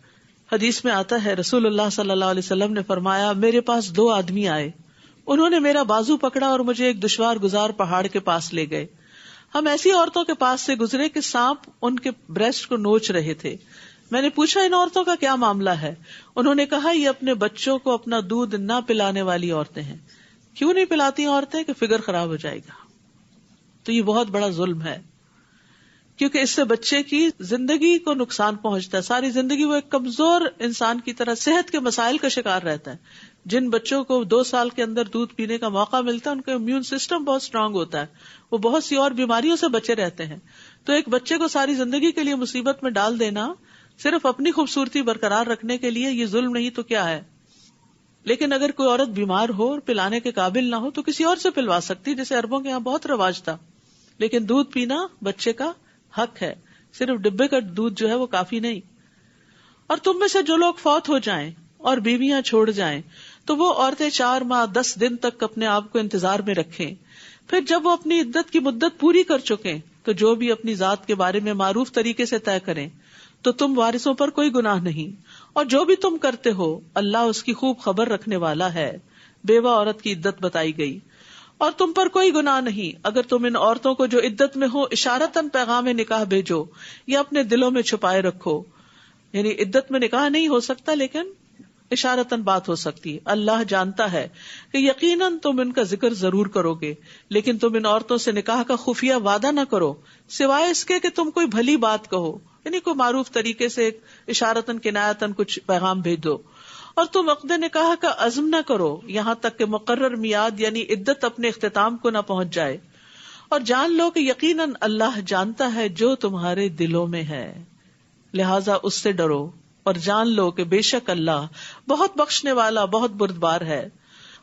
حدیث میں آتا ہے رسول اللہ صلی اللہ علیہ وسلم نے فرمایا، میرے پاس 2 آدمی آئے، انہوں نے میرا بازو پکڑا اور مجھے ایک دشوار گزار پہاڑ کے پاس لے گئے. ہم ایسی عورتوں کے پاس سے گزرے کہ سانپ ان کے بریسٹ کو نوچ رہے تھے. میں نے پوچھا ان عورتوں کا کیا معاملہ ہے؟ انہوں نے کہا یہ اپنے بچوں کو اپنا دودھ نہ پلانے والی عورتیں ہیں. کیوں نہیں پلاتی عورتیں؟ کہ فگر خراب ہو جائے گا. تو یہ بہت بڑا ظلم ہے، کیونکہ اس سے بچے کی زندگی کو نقصان پہنچتا ہے. ساری زندگی وہ ایک کمزور انسان کی طرح صحت کے مسائل کا شکار رہتا ہے. جن بچوں کو 2 سال کے اندر دودھ پینے کا موقع ملتا ہے ان کا امیون سسٹم بہت اسٹرانگ ہوتا ہے، وہ بہت سی اور بیماریوں سے بچے رہتے ہیں. تو ایک بچے کو ساری زندگی کے لیے مصیبت میں ڈال دینا صرف اپنی خوبصورتی برقرار رکھنے کے لیے، یہ ظلم نہیں تو کیا ہے؟ لیکن اگر کوئی عورت بیمار ہو اور پلانے کے قابل نہ ہو تو کسی اور سے پلوا سکتی، جیسے عربوں کے یہاں بہت رواج تھا. لیکن دودھ پینا بچے کا حق ہے، صرف ڈبے کا دودھ جو ہے وہ کافی نہیں. اور تم میں سے جو لوگ فوت ہو جائیں اور بیویاں چھوڑ جائیں تو وہ عورتیں 4 ماہ 10 دن تک اپنے آپ کو انتظار میں رکھیں. پھر جب وہ اپنی عدت کی مدت پوری کر چکیں تو جو بھی اپنی ذات کے بارے میں معروف طریقے سے طے کریں تو تم وارثوں پر کوئی گناہ نہیں. اور جو بھی تم کرتے ہو اللہ اس کی خوب خبر رکھنے والا ہے. بیوہ عورت کی عدت بتائی گئی. اور تم پر کوئی گناہ نہیں اگر تم ان عورتوں کو جو عدت میں ہو اشارتاً پیغام نکاح بھیجو یا اپنے دلوں میں چھپائے رکھو. یعنی عدت میں نکاح نہیں ہو سکتا لیکن اشارتاً بات ہو سکتی ہے. اللہ جانتا ہے کہ یقیناً تم ان کا ذکر ضرور کرو گے، لیکن تم ان عورتوں سے نکاح کا خفیہ وعدہ نہ کرو سوائے اس کے کہ تم کوئی بھلی بات کہو، یعنی کوئی معروف طریقے سے اشارتاً کنایتاً کچھ پیغام بھیج دو. اور تم عقد نکاح کا عزم نہ کرو یہاں تک کہ مقرر میعاد یعنی عدت اپنے اختتام کو نہ پہنچ جائے. اور جان لو کہ یقیناً اللہ جانتا ہے جو تمہارے دلوں میں ہے، لہذا اس سے ڈرو اور جان لو کہ بے شک اللہ بہت بخشنے والا بہت بردبار ہے.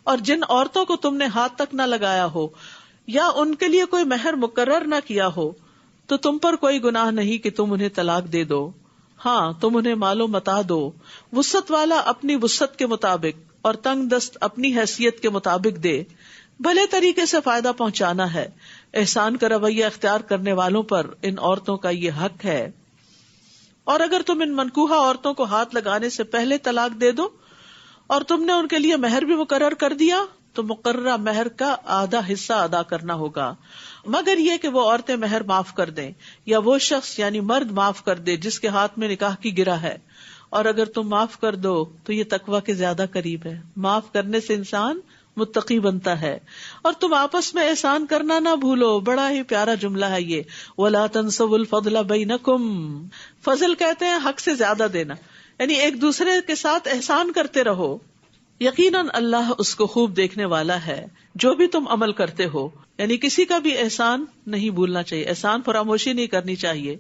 اور جن عورتوں کو تم نے ہاتھ تک نہ لگایا ہو یا ان کے لیے کوئی مہر مقرر نہ کیا ہو تو تم پر کوئی گناہ نہیں کہ تم انہیں طلاق دے دو. ہاں تم انہیں مال و متاع دو، وسعت والا اپنی وسعت کے مطابق اور تنگ دست اپنی حیثیت کے مطابق دے. بھلے طریقے سے فائدہ پہنچانا ہے. احسان کا رویہ اختیار کرنے والوں پر ان عورتوں کا یہ حق ہے. اور اگر تم ان منکوحہ عورتوں کو ہاتھ لگانے سے پہلے طلاق دے دو اور تم نے ان کے لیے مہر بھی مقرر کر دیا تو مقررہ مہر کا آدھا حصہ ادا کرنا ہوگا، مگر یہ کہ وہ عورتیں مہر معاف کر دیں یا وہ شخص یعنی مرد معاف کر دے جس کے ہاتھ میں نکاح کی گرہ ہے. اور اگر تم معاف کر دو تو یہ تقویٰ کے زیادہ قریب ہے. معاف کرنے سے انسان متقی بنتا ہے. اور تم آپس میں احسان کرنا نہ بھولو. بڑا ہی پیارا جملہ ہے یہ. وَلَا تَنْسَوُا الْفَضْلَ بَيْنَكُمْ. فضل کہتے ہیں حق سے زیادہ دینا، یعنی ایک دوسرے کے ساتھ احسان کرتے رہو. یقیناً اللہ اس کو خوب دیکھنے والا ہے جو بھی تم عمل کرتے ہو. یعنی کسی کا بھی احسان نہیں بھولنا چاہیے، احسان فراموشی نہیں کرنی چاہیے.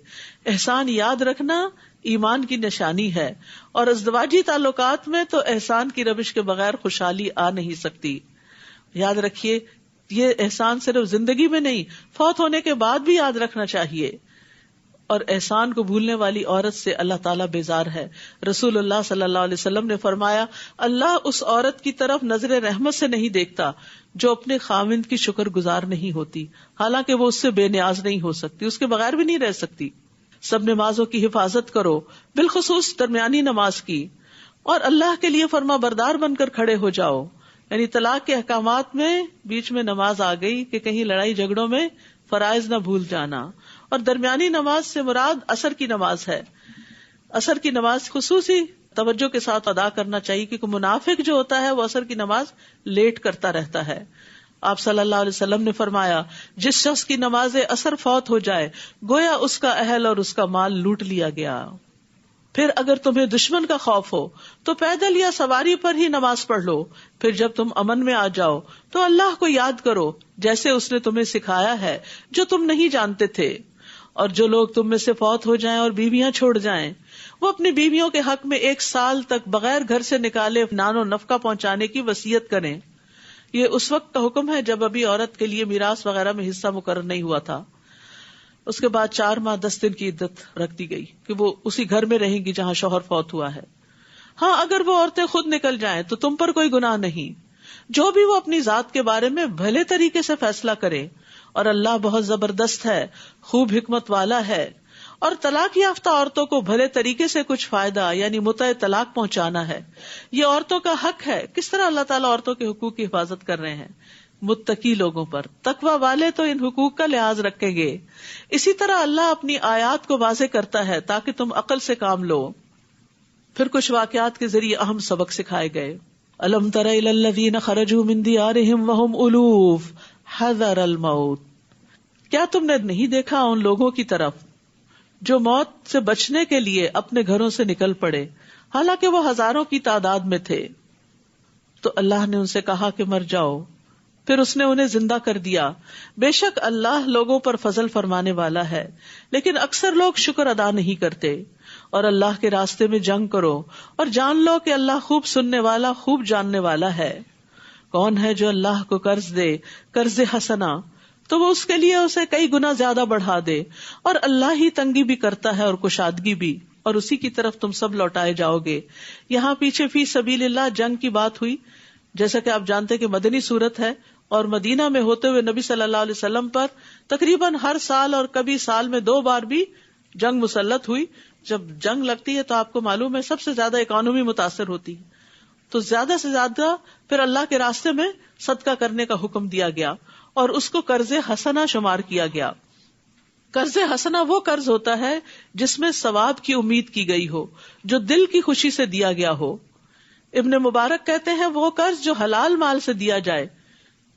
احسان یاد رکھنا ایمان کی نشانی ہے، اور ازدواجی تعلقات میں تو احسان کی روش کے بغیر خوشحالی آ نہیں سکتی. یاد رکھیے یہ احسان صرف زندگی میں نہیں، فوت ہونے کے بعد بھی یاد رکھنا چاہیے. اور احسان کو بھولنے والی عورت سے اللہ تعالیٰ بیزار ہے. رسول اللہ صلی اللہ علیہ وسلم نے فرمایا اللہ اس عورت کی طرف نظر رحمت سے نہیں دیکھتا جو اپنے خاوند کی شکر گزار نہیں ہوتی، حالانکہ وہ اس سے بے نیاز نہیں ہو سکتی، اس کے بغیر بھی نہیں رہ سکتی. سب نمازوں کی حفاظت کرو، بالخصوص درمیانی نماز کی، اور اللہ کے لیے فرما بردار بن کر کھڑے ہو جاؤ. یعنی طلاق کے احکامات میں بیچ میں نماز آ گئی کہ کہیں لڑائی جھگڑوں میں فرائض نہ بھول جانا. اور درمیانی نماز سے مراد عصر کی نماز ہے. عصر کی نماز خصوصی توجہ کے ساتھ ادا کرنا چاہیے، کیونکہ منافق جو ہوتا ہے وہ عصر کی نماز لیٹ کرتا رہتا ہے. آپ صلی اللہ علیہ وسلم نے فرمایا جس شخص کی نماز عصر فوت ہو جائے گویا اس کا اہل اور اس کا مال لوٹ لیا گیا. پھر اگر تمہیں دشمن کا خوف ہو تو پیدل یا سواری پر ہی نماز پڑھ لو. پھر جب تم امن میں آ جاؤ تو اللہ کو یاد کرو جیسے اس نے تمہیں سکھایا ہے جو تم نہیں جانتے تھے. اور جو لوگ تم میں سے فوت ہو جائیں اور بیویاں چھوڑ جائیں وہ اپنی بیویوں کے حق میں 1 سال تک بغیر گھر سے نکالے نان و نفقہ پہنچانے کی وصیت کریں. یہ اس وقت کا حکم ہے جب ابھی عورت کے لیے میراث وغیرہ میں حصہ مقرر نہیں ہوا تھا. اس کے بعد 4 ماہ 10 دن کی عدت رکھ دی گئی کہ وہ اسی گھر میں رہیں گی جہاں شوہر فوت ہوا ہے. ہاں اگر وہ عورتیں خود نکل جائیں تو تم پر کوئی گناہ نہیں. جو بھی وہ اپنی ذات کے بارے میں بھلے طریقے سے فیصلہ کرے، اور اللہ بہت زبردست ہے، خوب حکمت والا ہے. اور طلاق یافتہ عورتوں کو بھلے طریقے سے کچھ فائدہ یعنی متع طلاق پہنچانا ہے. یہ عورتوں کا حق ہے. کس طرح اللہ تعالیٰ عورتوں کے حقوق کی حفاظت کر رہے ہیں؟ متقی لوگوں پر. تقوی والے تو ان حقوق کا لحاظ رکھیں گے. اسی طرح اللہ اپنی آیات کو واضح کرتا ہے تاکہ تم عقل سے کام لو. پھر کچھ واقعات کے ذریعے اہم سبق سکھائے گئے. الم تر الی الذین خرجوا من دیارہم وہم الوف حذر الموت. کیا تم نے نہیں دیکھا ان لوگوں کی طرف جو موت سے بچنے کے لیے اپنے گھروں سے نکل پڑے حالانکہ وہ ہزاروں کی تعداد میں تھے. تو اللہ نے ان سے کہا کہ مر جاؤ، پھر اس نے انہیں زندہ کر دیا. بے شک اللہ لوگوں پر فضل فرمانے والا ہے، لیکن اکثر لوگ شکر ادا نہیں کرتے. اور اللہ کے راستے میں جنگ کرو اور جان لو کہ اللہ خوب سننے والا خوب جاننے والا ہے. کون ہے جو اللہ کو قرض دے قرض حسنا تو وہ اس کے لیے اسے کئی گنا زیادہ بڑھا دے، اور اللہ ہی تنگی بھی کرتا ہے اور کشادگی بھی، اور اسی کی طرف تم سب لوٹائے جاؤ گے. یہاں پیچھے فی سبیل اللہ جنگ کی بات ہوئی، جیسا کہ آپ جانتے کہ مدنی صورت ہے، اور مدینہ میں ہوتے ہوئے نبی صلی اللہ علیہ وسلم پر تقریباً ہر سال اور کبھی سال میں 2 بار بھی جنگ مسلط ہوئی. جب جنگ لگتی ہے تو آپ کو معلوم ہے سب سے زیادہ اکانومی متاثر ہوتی ہے، تو زیادہ سے زیادہ پھر اللہ کے راستے میں صدقہ کرنے کا حکم دیا گیا، اور اس کو قرض حسنہ شمار کیا گیا. قرض حسنہ وہ قرض ہوتا ہے جس میں ثواب کی امید کی گئی ہو، جو دل کی خوشی سے دیا گیا ہو. ابن مبارک کہتے ہیں وہ قرض جو حلال مال سے دیا جائے.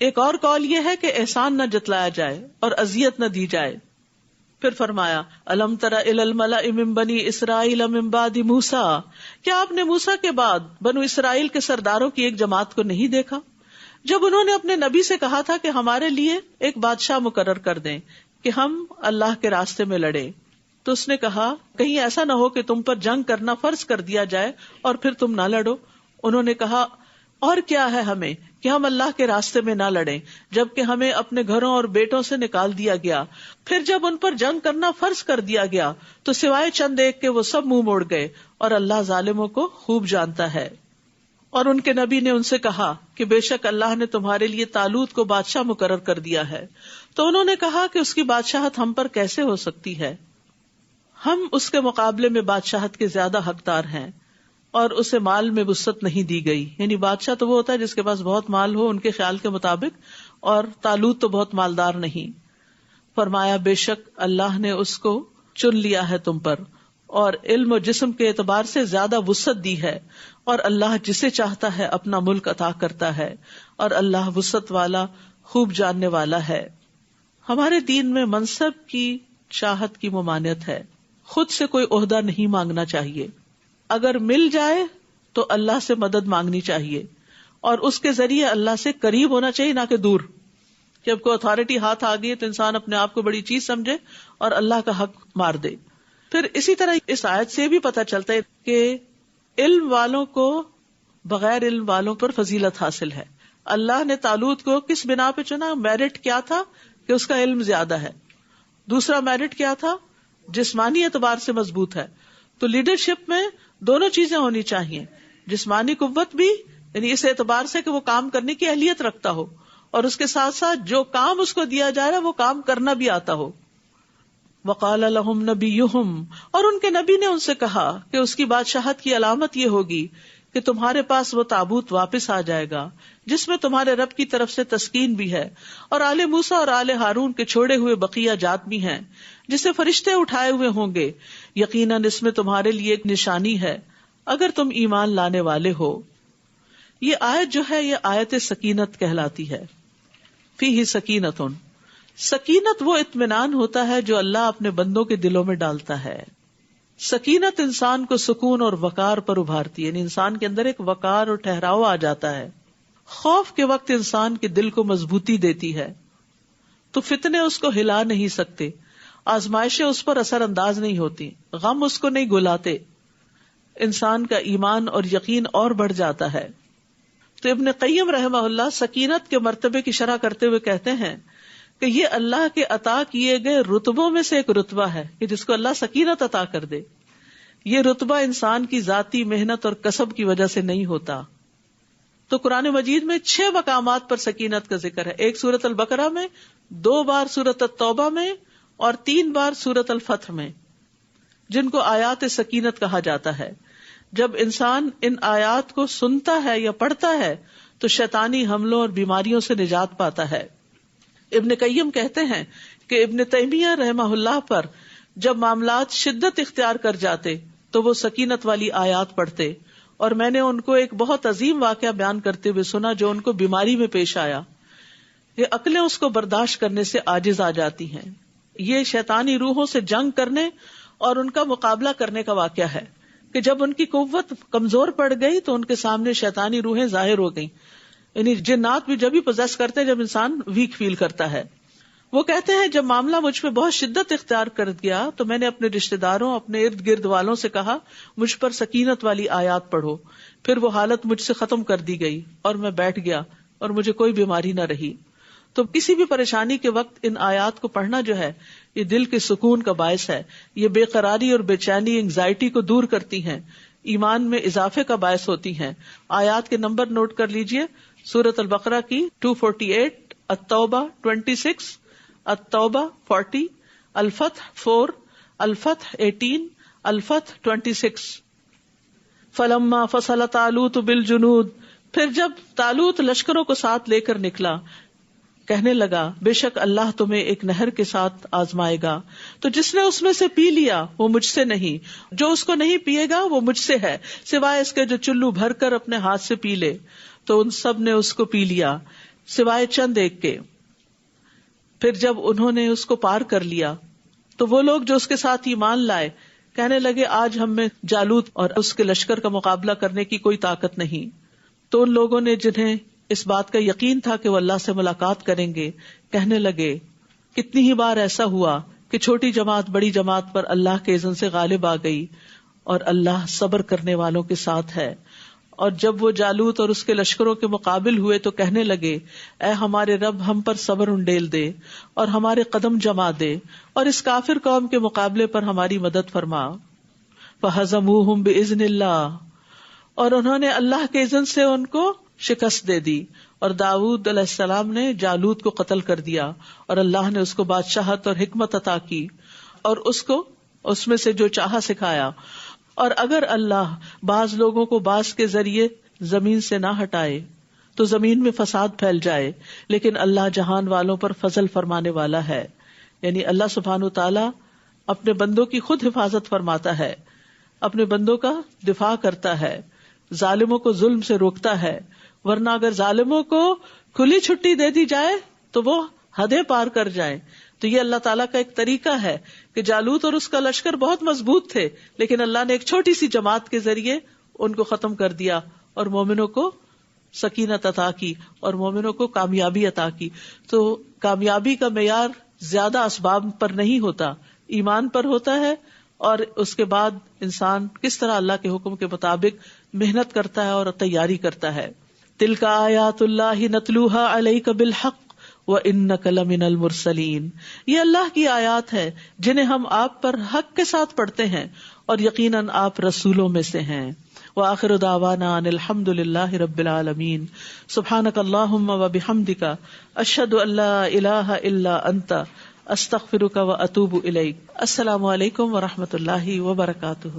ایک اور قول یہ ہے کہ احسان نہ جتلایا جائے اور اذیت نہ دی جائے. پھر فرمایا الم تر الی الملأ من بنی اسرائیل من بعد موسیٰ. کیا آپ نے موسیٰ کے بعد بنو اسرائیل کے سرداروں کی ایک جماعت کو نہیں دیکھا جب انہوں نے اپنے نبی سے کہا تھا کہ ہمارے لیے ایک بادشاہ مقرر کر دیں کہ ہم اللہ کے راستے میں لڑیں. تو اس نے کہا کہیں ایسا نہ ہو کہ تم پر جنگ کرنا فرض کر دیا جائے اور پھر تم نہ لڑو. انہوں نے کہا اور کیا ہے ہمیں کہ ہم اللہ کے راستے میں نہ لڑیں جبکہ ہمیں اپنے گھروں اور بیٹوں سے نکال دیا گیا. پھر جب ان پر جنگ کرنا فرض کر دیا گیا تو سوائے چند ایک کے وہ سب منہ موڑ گئے، اور اللہ ظالموں کو خوب جانتا ہے. اور ان کے نبی نے ان سے کہا کہ بے شک اللہ نے تمہارے لیے طالوت کو بادشاہ مقرر کر دیا ہے. تو انہوں نے کہا کہ اس کی بادشاہت ہم پر کیسے ہو سکتی ہے، ہم اس کے مقابلے میں بادشاہت کے زیادہ حقدار ہیں، اور اسے مال میں وسعت نہیں دی گئی. یعنی بادشاہ تو وہ ہوتا ہے جس کے پاس بہت مال ہو ان کے خیال کے مطابق، اور طالوت تو بہت مالدار نہیں. فرمایا بے شک اللہ نے اس کو چن لیا ہے تم پر، اور علم و جسم کے اعتبار سے زیادہ وسعت دی ہے، اور اللہ جسے چاہتا ہے اپنا ملک عطا کرتا ہے، اور اللہ وسعت والا خوب جاننے والا ہے۔ ہمارے دین میں منصب کی چاہت کی ممانعت ہے، خود سے کوئی عہدہ نہیں مانگنا چاہیے، اگر مل جائے تو اللہ سے مدد مانگنی چاہیے، اور اس کے ذریعے اللہ سے قریب ہونا چاہیے، نہ کہ دور۔ جب کوئی اتھارٹی ہاتھ آ گئی تو انسان اپنے آپ کو بڑی چیز سمجھے اور اللہ کا حق مار دے۔ پھر اسی طرح اس آیت سے بھی پتہ چلتا ہے کہ علم والوں کو بغیر علم والوں پر فضیلت حاصل ہے۔ اللہ نے طالوت کو کس بنا پہ چنا؟ میرٹ کیا تھا کہ اس کا علم زیادہ ہے، دوسرا میرٹ کیا تھا؟ جسمانی اعتبار سے مضبوط ہے۔ تو لیڈرشپ میں دونوں چیزیں ہونی چاہیے، جسمانی قوت بھی، یعنی اس اعتبار سے کہ وہ کام کرنے کی اہلیت رکھتا ہو، اور اس کے ساتھ ساتھ جو کام اس کو دیا جا رہا ہے وہ کام کرنا بھی آتا ہو۔ وقال لهم نبیہم، اور ان کے نبی نے ان سے کہا کہ اس کی بادشاہت کی علامت یہ ہوگی کہ تمہارے پاس وہ تابوت واپس آ جائے گا جس میں تمہارے رب کی طرف سے تسکین بھی ہے، اور آل موسیٰ اور آل ہارون کے چھوڑے ہوئے بقیہ جات بھی ہیں جسے فرشتے اٹھائے ہوئے ہوں گے، یقیناً اس میں تمہارے لیے ایک نشانی ہے اگر تم ایمان لانے والے ہو۔ یہ آیت جو ہے یہ آیت سکینت کہلاتی ہے۔ فیہ سکینتن، سکینت وہ اطمینان ہوتا ہے جو اللہ اپنے بندوں کے دلوں میں ڈالتا ہے۔ سکینت انسان کو سکون اور وقار پر ابھارتی ہے، یعنی انسان کے اندر ایک وقار اور ٹھہراؤ آ جاتا ہے۔ خوف کے وقت انسان کے دل کو مضبوطی دیتی ہے، تو فتنے اس کو ہلا نہیں سکتے، آزمائشیں اس پر اثر انداز نہیں ہوتی، غم اس کو نہیں گلاتے، انسان کا ایمان اور یقین اور بڑھ جاتا ہے۔ تو ابن قیم رحمہ اللہ سکینت کے مرتبے کی شرح کرتے ہوئے کہتے ہیں کہ یہ اللہ کے عطا کیے گئے رتبوں میں سے ایک رتبہ ہے کہ جس کو اللہ سکینت عطا کر دے۔ یہ رتبہ انسان کی ذاتی محنت اور کسب کی وجہ سے نہیں ہوتا۔ تو قرآن مجید میں 6 مقامات پر سکینت کا ذکر ہے، ایک سورۃ البقرہ میں، 2 بار سورۃ التوبہ میں، اور 3 بار سورۃ الفتح میں، جن کو آیات سکینت کہا جاتا ہے۔ جب انسان ان آیات کو سنتا ہے یا پڑھتا ہے تو شیطانی حملوں اور بیماریوں سے نجات پاتا ہے۔ ابن قیم کہتے ہیں کہ ابن تیمیہ رحمہ اللہ پر جب معاملات شدت اختیار کر جاتے تو وہ سکینت والی آیات پڑھتے، اور میں نے ان کو ایک بہت عظیم واقعہ بیان کرتے ہوئے سنا جو ان کو بیماری میں پیش آیا۔ یہ عقلیں اس کو برداشت کرنے سے عاجز آ جاتی ہیں۔ یہ شیطانی روحوں سے جنگ کرنے اور ان کا مقابلہ کرنے کا واقعہ ہے کہ جب ان کی قوت کمزور پڑ گئی تو ان کے سامنے شیطانی روحیں ظاہر ہو گئیں۔ یعنی جنات بھی جب ہی پوزیس کرتے ہیں جب انسان ویک فیل کرتا ہے۔ وہ کہتے ہیں جب معاملہ مجھ پہ بہت شدت اختیار کر گیا تو میں نے اپنے رشتہ داروں، اپنے ارد گرد والوں سے کہا مجھ پر سکینت والی آیات پڑھو، پھر وہ حالت مجھ سے ختم کر دی گئی اور میں بیٹھ گیا اور مجھے کوئی بیماری نہ رہی۔ تو کسی بھی پریشانی کے وقت ان آیات کو پڑھنا جو ہے یہ دل کے سکون کا باعث ہے، یہ بے قراری اور بے چینی، اینگزائٹی کو دور کرتی ہیں، ایمان میں اضافے کا باعث ہوتی ہیں۔ آیات کے نمبر نوٹ کر لیجئے، سورۃ البقرہ کی 248، التوبہ 26، التوبہ 40، الفتح 4، الفتح 18، الفتح 26۔ فلما فصل طالوت بالجنود، پھر جب طالوت لشکروں کو ساتھ لے کر نکلا، کہنے لگا بے شک اللہ تمہیں ایک نہر کے ساتھ آزمائے گا، تو جس نے اس میں سے پی لیا وہ مجھ سے نہیں، جو اس کو نہیں پیے گا وہ مجھ سے ہے، سوائے اس کے جو چلو بھر کر اپنے ہاتھ سے پی لے۔ تو ان سب نے اس کو پی لیا سوائے چند ایک کے۔ پھر جب انہوں نے اس کو پار کر لیا تو وہ لوگ جو اس کے ساتھ ایمان لائے کہنے لگے آج ہم میں جالوت اور اس کے لشکر کا مقابلہ کرنے کی کوئی طاقت نہیں۔ تو ان لوگوں نے جنہیں اس بات کا یقین تھا کہ وہ اللہ سے ملاقات کریں گے کہنے لگے کتنی ہی بار ایسا ہوا کہ چھوٹی جماعت بڑی جماعت پر اللہ کے اذن سے غالب آ گئی، اور اللہ صبر کرنے والوں کے ساتھ ہے۔ اور جب وہ جالوت اور اس کے لشکروں کے مقابل ہوئے تو کہنے لگے اے ہمارے رب ہم پر صبر انڈیل دے اور ہمارے قدم جما دے اور اس کافر قوم کے مقابلے پر ہماری مدد فرما۔ فہزموہم بإذن اللہ، اور انہوں نے اللہ کے اذن سے ان کو شکست دے دی، اور داؤد علیہ السلام نے جالوت کو قتل کر دیا، اور اللہ نے اس کو بادشاہت اور حکمت عطا کی اور اس کو اس میں سے جو چاہا سکھایا۔ اور اگر اللہ بعض لوگوں کو بعض کے ذریعے زمین سے نہ ہٹائے تو زمین میں فساد پھیل جائے، لیکن اللہ جہان والوں پر فضل فرمانے والا ہے۔ یعنی اللہ سبحانہ تعالیٰ اپنے بندوں کی خود حفاظت فرماتا ہے، اپنے بندوں کا دفاع کرتا ہے، ظالموں کو ظلم سے روکتا ہے، ورنہ اگر ظالموں کو کھلی چھٹی دے دی جائے تو وہ حدیں پار کر جائیں. تو یہ اللہ تعالیٰ کا ایک طریقہ ہے کہ جالوت اور اس کا لشکر بہت مضبوط تھے، لیکن اللہ نے ایک چھوٹی سی جماعت کے ذریعے ان کو ختم کر دیا اور مومنوں کو سکینت عطا کی اور مومنوں کو کامیابی عطا کی. تو کامیابی کا معیار زیادہ اسباب پر نہیں ہوتا، ایمان پر ہوتا ہے، اور اس کے بعد انسان کس طرح اللہ کے حکم کے مطابق محنت کرتا ہے اور تیاری کرتا ہے. تلک آیات اللہ نتلوها علیک بالحق وانک لمن المرسلین، یہ اللہ کی آیات ہے جنہیں ہم آپ پر حق کے ساتھ پڑھتے ہیں اور یقیناً آپ رسولوں میں سے ہیں. وآخر دعوانا ان الحمد للہ رب العالمین. سبحانک اللہم وبحمدک اشہد ان لا الہ الا انت استغفرک واتوب الیک. السلام علیکم ورحمۃ اللہ وبرکاتہ.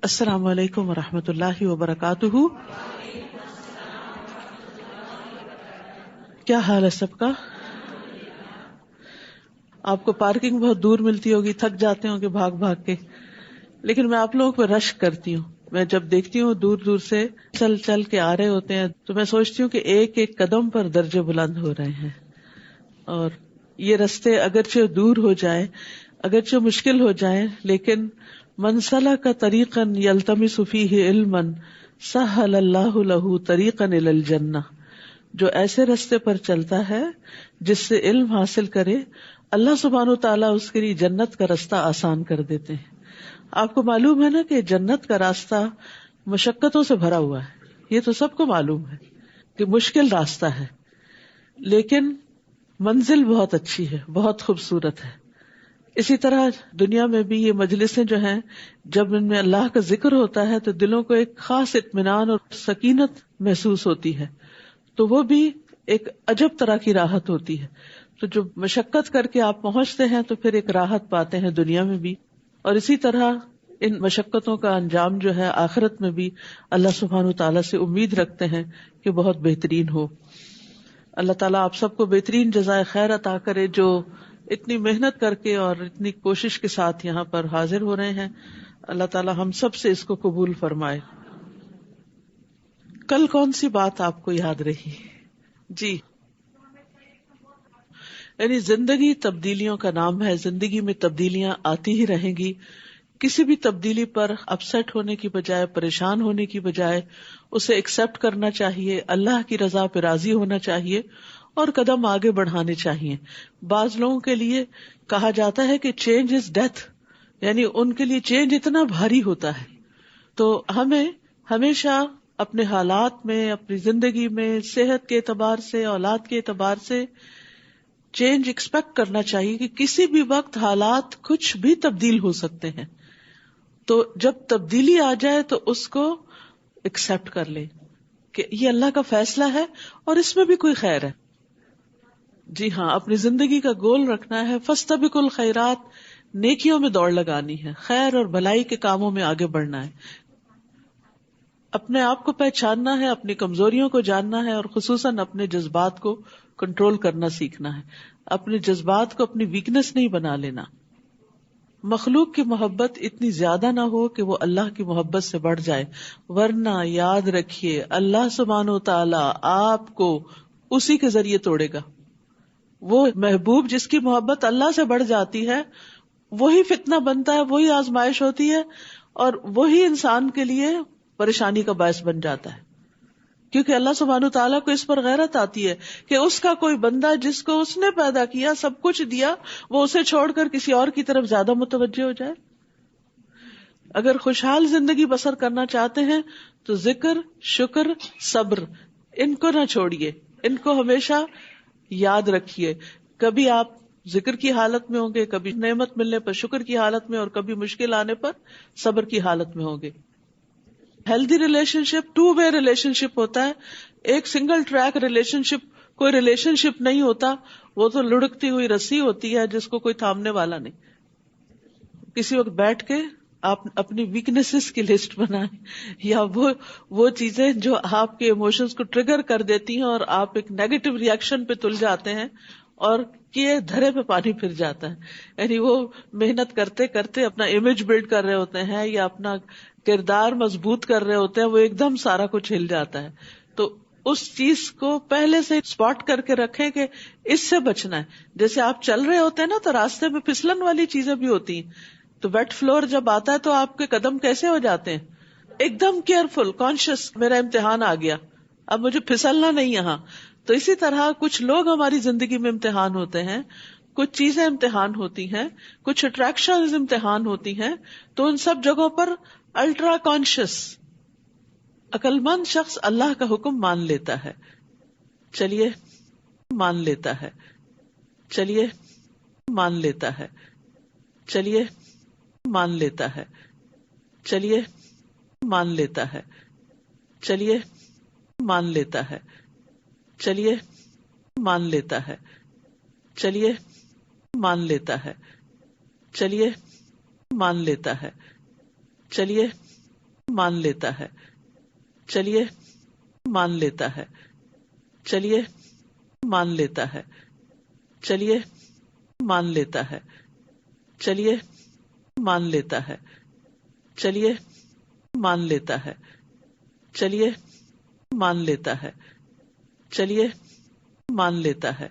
السلام علیکم ورحمۃ اللہ وبرکاتہ. کیا حال ہے سب کا؟ آپ کو پارکنگ بہت دور ملتی ہوگی، تھک جاتے ہوں گے بھاگ بھاگ کے، لیکن میں آپ لوگوں پہ رش کرتی ہوں. میں جب دیکھتی ہوں دور دور سے چل چل کے آ رہے ہوتے ہیں تو میں سوچتی ہوں کہ ایک ایک قدم پر درجے بلند ہو رہے ہیں. اور یہ رستے اگرچہ دور ہو جائیں، اگرچہ مشکل ہو جائیں، لیکن من سلک طریقا یلتمس فیہ علما سہل اللہ لہ طریقا الی الجنہ، جو ایسے رستے پر چلتا ہے جس سے علم حاصل کرے، اللہ سبحانہ وتعالیٰ اس کے لیے جنت کا راستہ آسان کر دیتے ہیں. آپ کو معلوم ہے نا کہ جنت کا راستہ مشقتوں سے بھرا ہوا ہے، یہ تو سب کو معلوم ہے کہ مشکل راستہ ہے، لیکن منزل بہت اچھی ہے، بہت خوبصورت ہے. اسی طرح دنیا میں بھی یہ مجلسیں جو ہیں، جب ان میں اللہ کا ذکر ہوتا ہے تو دلوں کو ایک خاص اطمینان اور سکینت محسوس ہوتی ہے، تو وہ بھی ایک عجب طرح کی راحت ہوتی ہے. تو جو مشقت کر کے آپ پہنچتے ہیں تو پھر ایک راحت پاتے ہیں دنیا میں بھی، اور اسی طرح ان مشقتوں کا انجام جو ہے آخرت میں بھی اللہ سبحانہ وتعالیٰ سے امید رکھتے ہیں کہ بہت بہترین ہو. اللہ تعالیٰ آپ سب کو بہترین جزائے خیر عطا کرے جو اتنی محنت کر کے اور اتنی کوشش کے ساتھ یہاں پر حاضر ہو رہے ہیں. اللہ تعالیٰ ہم سب سے اس کو قبول فرمائے. کل کون سی بات آپ کو یاد رہی؟ جی، یعنی زندگی تبدیلیوں کا نام ہے، زندگی میں تبدیلیاں آتی ہی رہیں گی. کسی بھی تبدیلی پر اپسیٹ ہونے کی بجائے، پریشان ہونے کی بجائے اسے ایکسپٹ کرنا چاہیے، اللہ کی رضا پہ راضی ہونا چاہیے اور قدم آگے بڑھانے چاہیے. بعض لوگوں کے لیے کہا جاتا ہے کہ چینج از ڈیتھ، یعنی ان کے لیے چینج اتنا بھاری ہوتا ہے. تو ہمیں ہمیشہ اپنے حالات میں، اپنی زندگی میں، صحت کے اعتبار سے، اولاد کے اعتبار سے چینج ایکسپیکٹ کرنا چاہیے کہ کسی بھی وقت حالات کچھ بھی تبدیل ہو سکتے ہیں. تو جب تبدیلی آ جائے تو اس کو ایکسپٹ کر لیں کہ یہ اللہ کا فیصلہ ہے اور اس میں بھی کوئی خیر ہے. جی ہاں، اپنی زندگی کا گول رکھنا ہے، فاستبقوا الخیرات، نیکیوں میں دوڑ لگانی ہے، خیر اور بھلائی کے کاموں میں آگے بڑھنا ہے. اپنے آپ کو پہچاننا ہے، اپنی کمزوریوں کو جاننا ہے، اور خصوصاً اپنے جذبات کو کنٹرول کرنا سیکھنا ہے. اپنے جذبات کو اپنی ویکنس نہیں بنا لینا. مخلوق کی محبت اتنی زیادہ نہ ہو کہ وہ اللہ کی محبت سے بڑھ جائے، ورنہ یاد رکھیے اللہ سبحانہ و تعالی آپ کو اسی کے ذریعے توڑے گا. وہ محبوب جس کی محبت اللہ سے بڑھ جاتی ہے وہی فتنہ بنتا ہے، وہی آزمائش ہوتی ہے، اور وہی انسان کے لیے پریشانی کا باعث بن جاتا ہے. کیونکہ اللہ سبحانہ تعالیٰ کو اس پر غیرت آتی ہے کہ اس کا کوئی بندہ جس کو اس نے پیدا کیا، سب کچھ دیا، وہ اسے چھوڑ کر کسی اور کی طرف زیادہ متوجہ ہو جائے. اگر خوشحال زندگی بسر کرنا چاہتے ہیں تو ذکر، شکر، صبر، ان کو نہ چھوڑیے، ان کو ہمیشہ یاد رکھیے. کبھی آپ ذکر کی حالت میں ہوں گے، کبھی نعمت ملنے پر شکر کی حالت میں، اور کبھی مشکل آنے پر صبر کی حالت میں ہوں گے. ہیلدی ریلیشن شپ 2 وے ریلیشن شپ ہوتا ہے. ایک سنگل ٹریک ریلیشن شپ کوئی ریلیشن شپ نہیں ہوتا، وہ تو لڑکتی ہوئی رسی ہوتی ہے جس کو کوئی تھامنے والا نہیں. کسی وقت بیٹھ کے آپ اپنی ویکنیسز کی لسٹ بنائیں، یا وہ چیزیں جو آپ کے ایموشنز کو ٹریگر کر دیتی ہیں اور آپ ایک نیگیٹو ری ایکشن پہ تل جاتے ہیں اور کہ دھرے پہ پانی پھر جاتا ہے. یعنی وہ محنت کرتے کرتے اپنا امیج بلڈ کر رہے ہوتے ہیں یا اپنا کردار مضبوط کر رہے ہوتے ہیں، وہ ایک دم سارا کچھ ہل جاتا ہے. تو اس چیز کو پہلے سے اسپاٹ کر کے رکھیں کہ اس سے بچنا ہے. جیسے آپ چل رہے ہوتے ہیں نا تو راستے میں پھسلن والی چیزیں بھی ہوتی ہیں، تو ویٹ فلور جب آتا ہے تو آپ کے قدم کیسے ہو جاتے ہیں؟ ایک دم کیئرفل، کانشیس، میرا امتحان آ گیا، اب مجھے پھسلنا نہیں یہاں. تو اسی طرح کچھ لوگ ہماری زندگی میں امتحان ہوتے ہیں، کچھ چیزیں امتحان ہوتی ہیں، کچھ اٹریکشنز امتحان ہوتی ہیں. تو ان سب جگہوں پر الٹرا کانشیس عقل مند شخص اللہ کا حکم مان لیتا ہے. چلیے مان لیتا ہے، چلیے مان لیتا ہے، چلیے مان لیتا ہے، چلیے مان لیتا ہے، چلیے مان لیتا ہے، چلیے مان لیتا ہے، چلیے مان لیتا ہے، چلیے مان لیتا ہے، چلیے مان لیتا ہے، چلیے مان لیتا ہے، چلیے مان لیتا ہے، چلیے مان لیتا ہے، چلیے مان لیتا ہے، چلیے مان لیتا ہے، چلیے مان لیتا ہے، چلیے مان لیتا ہے.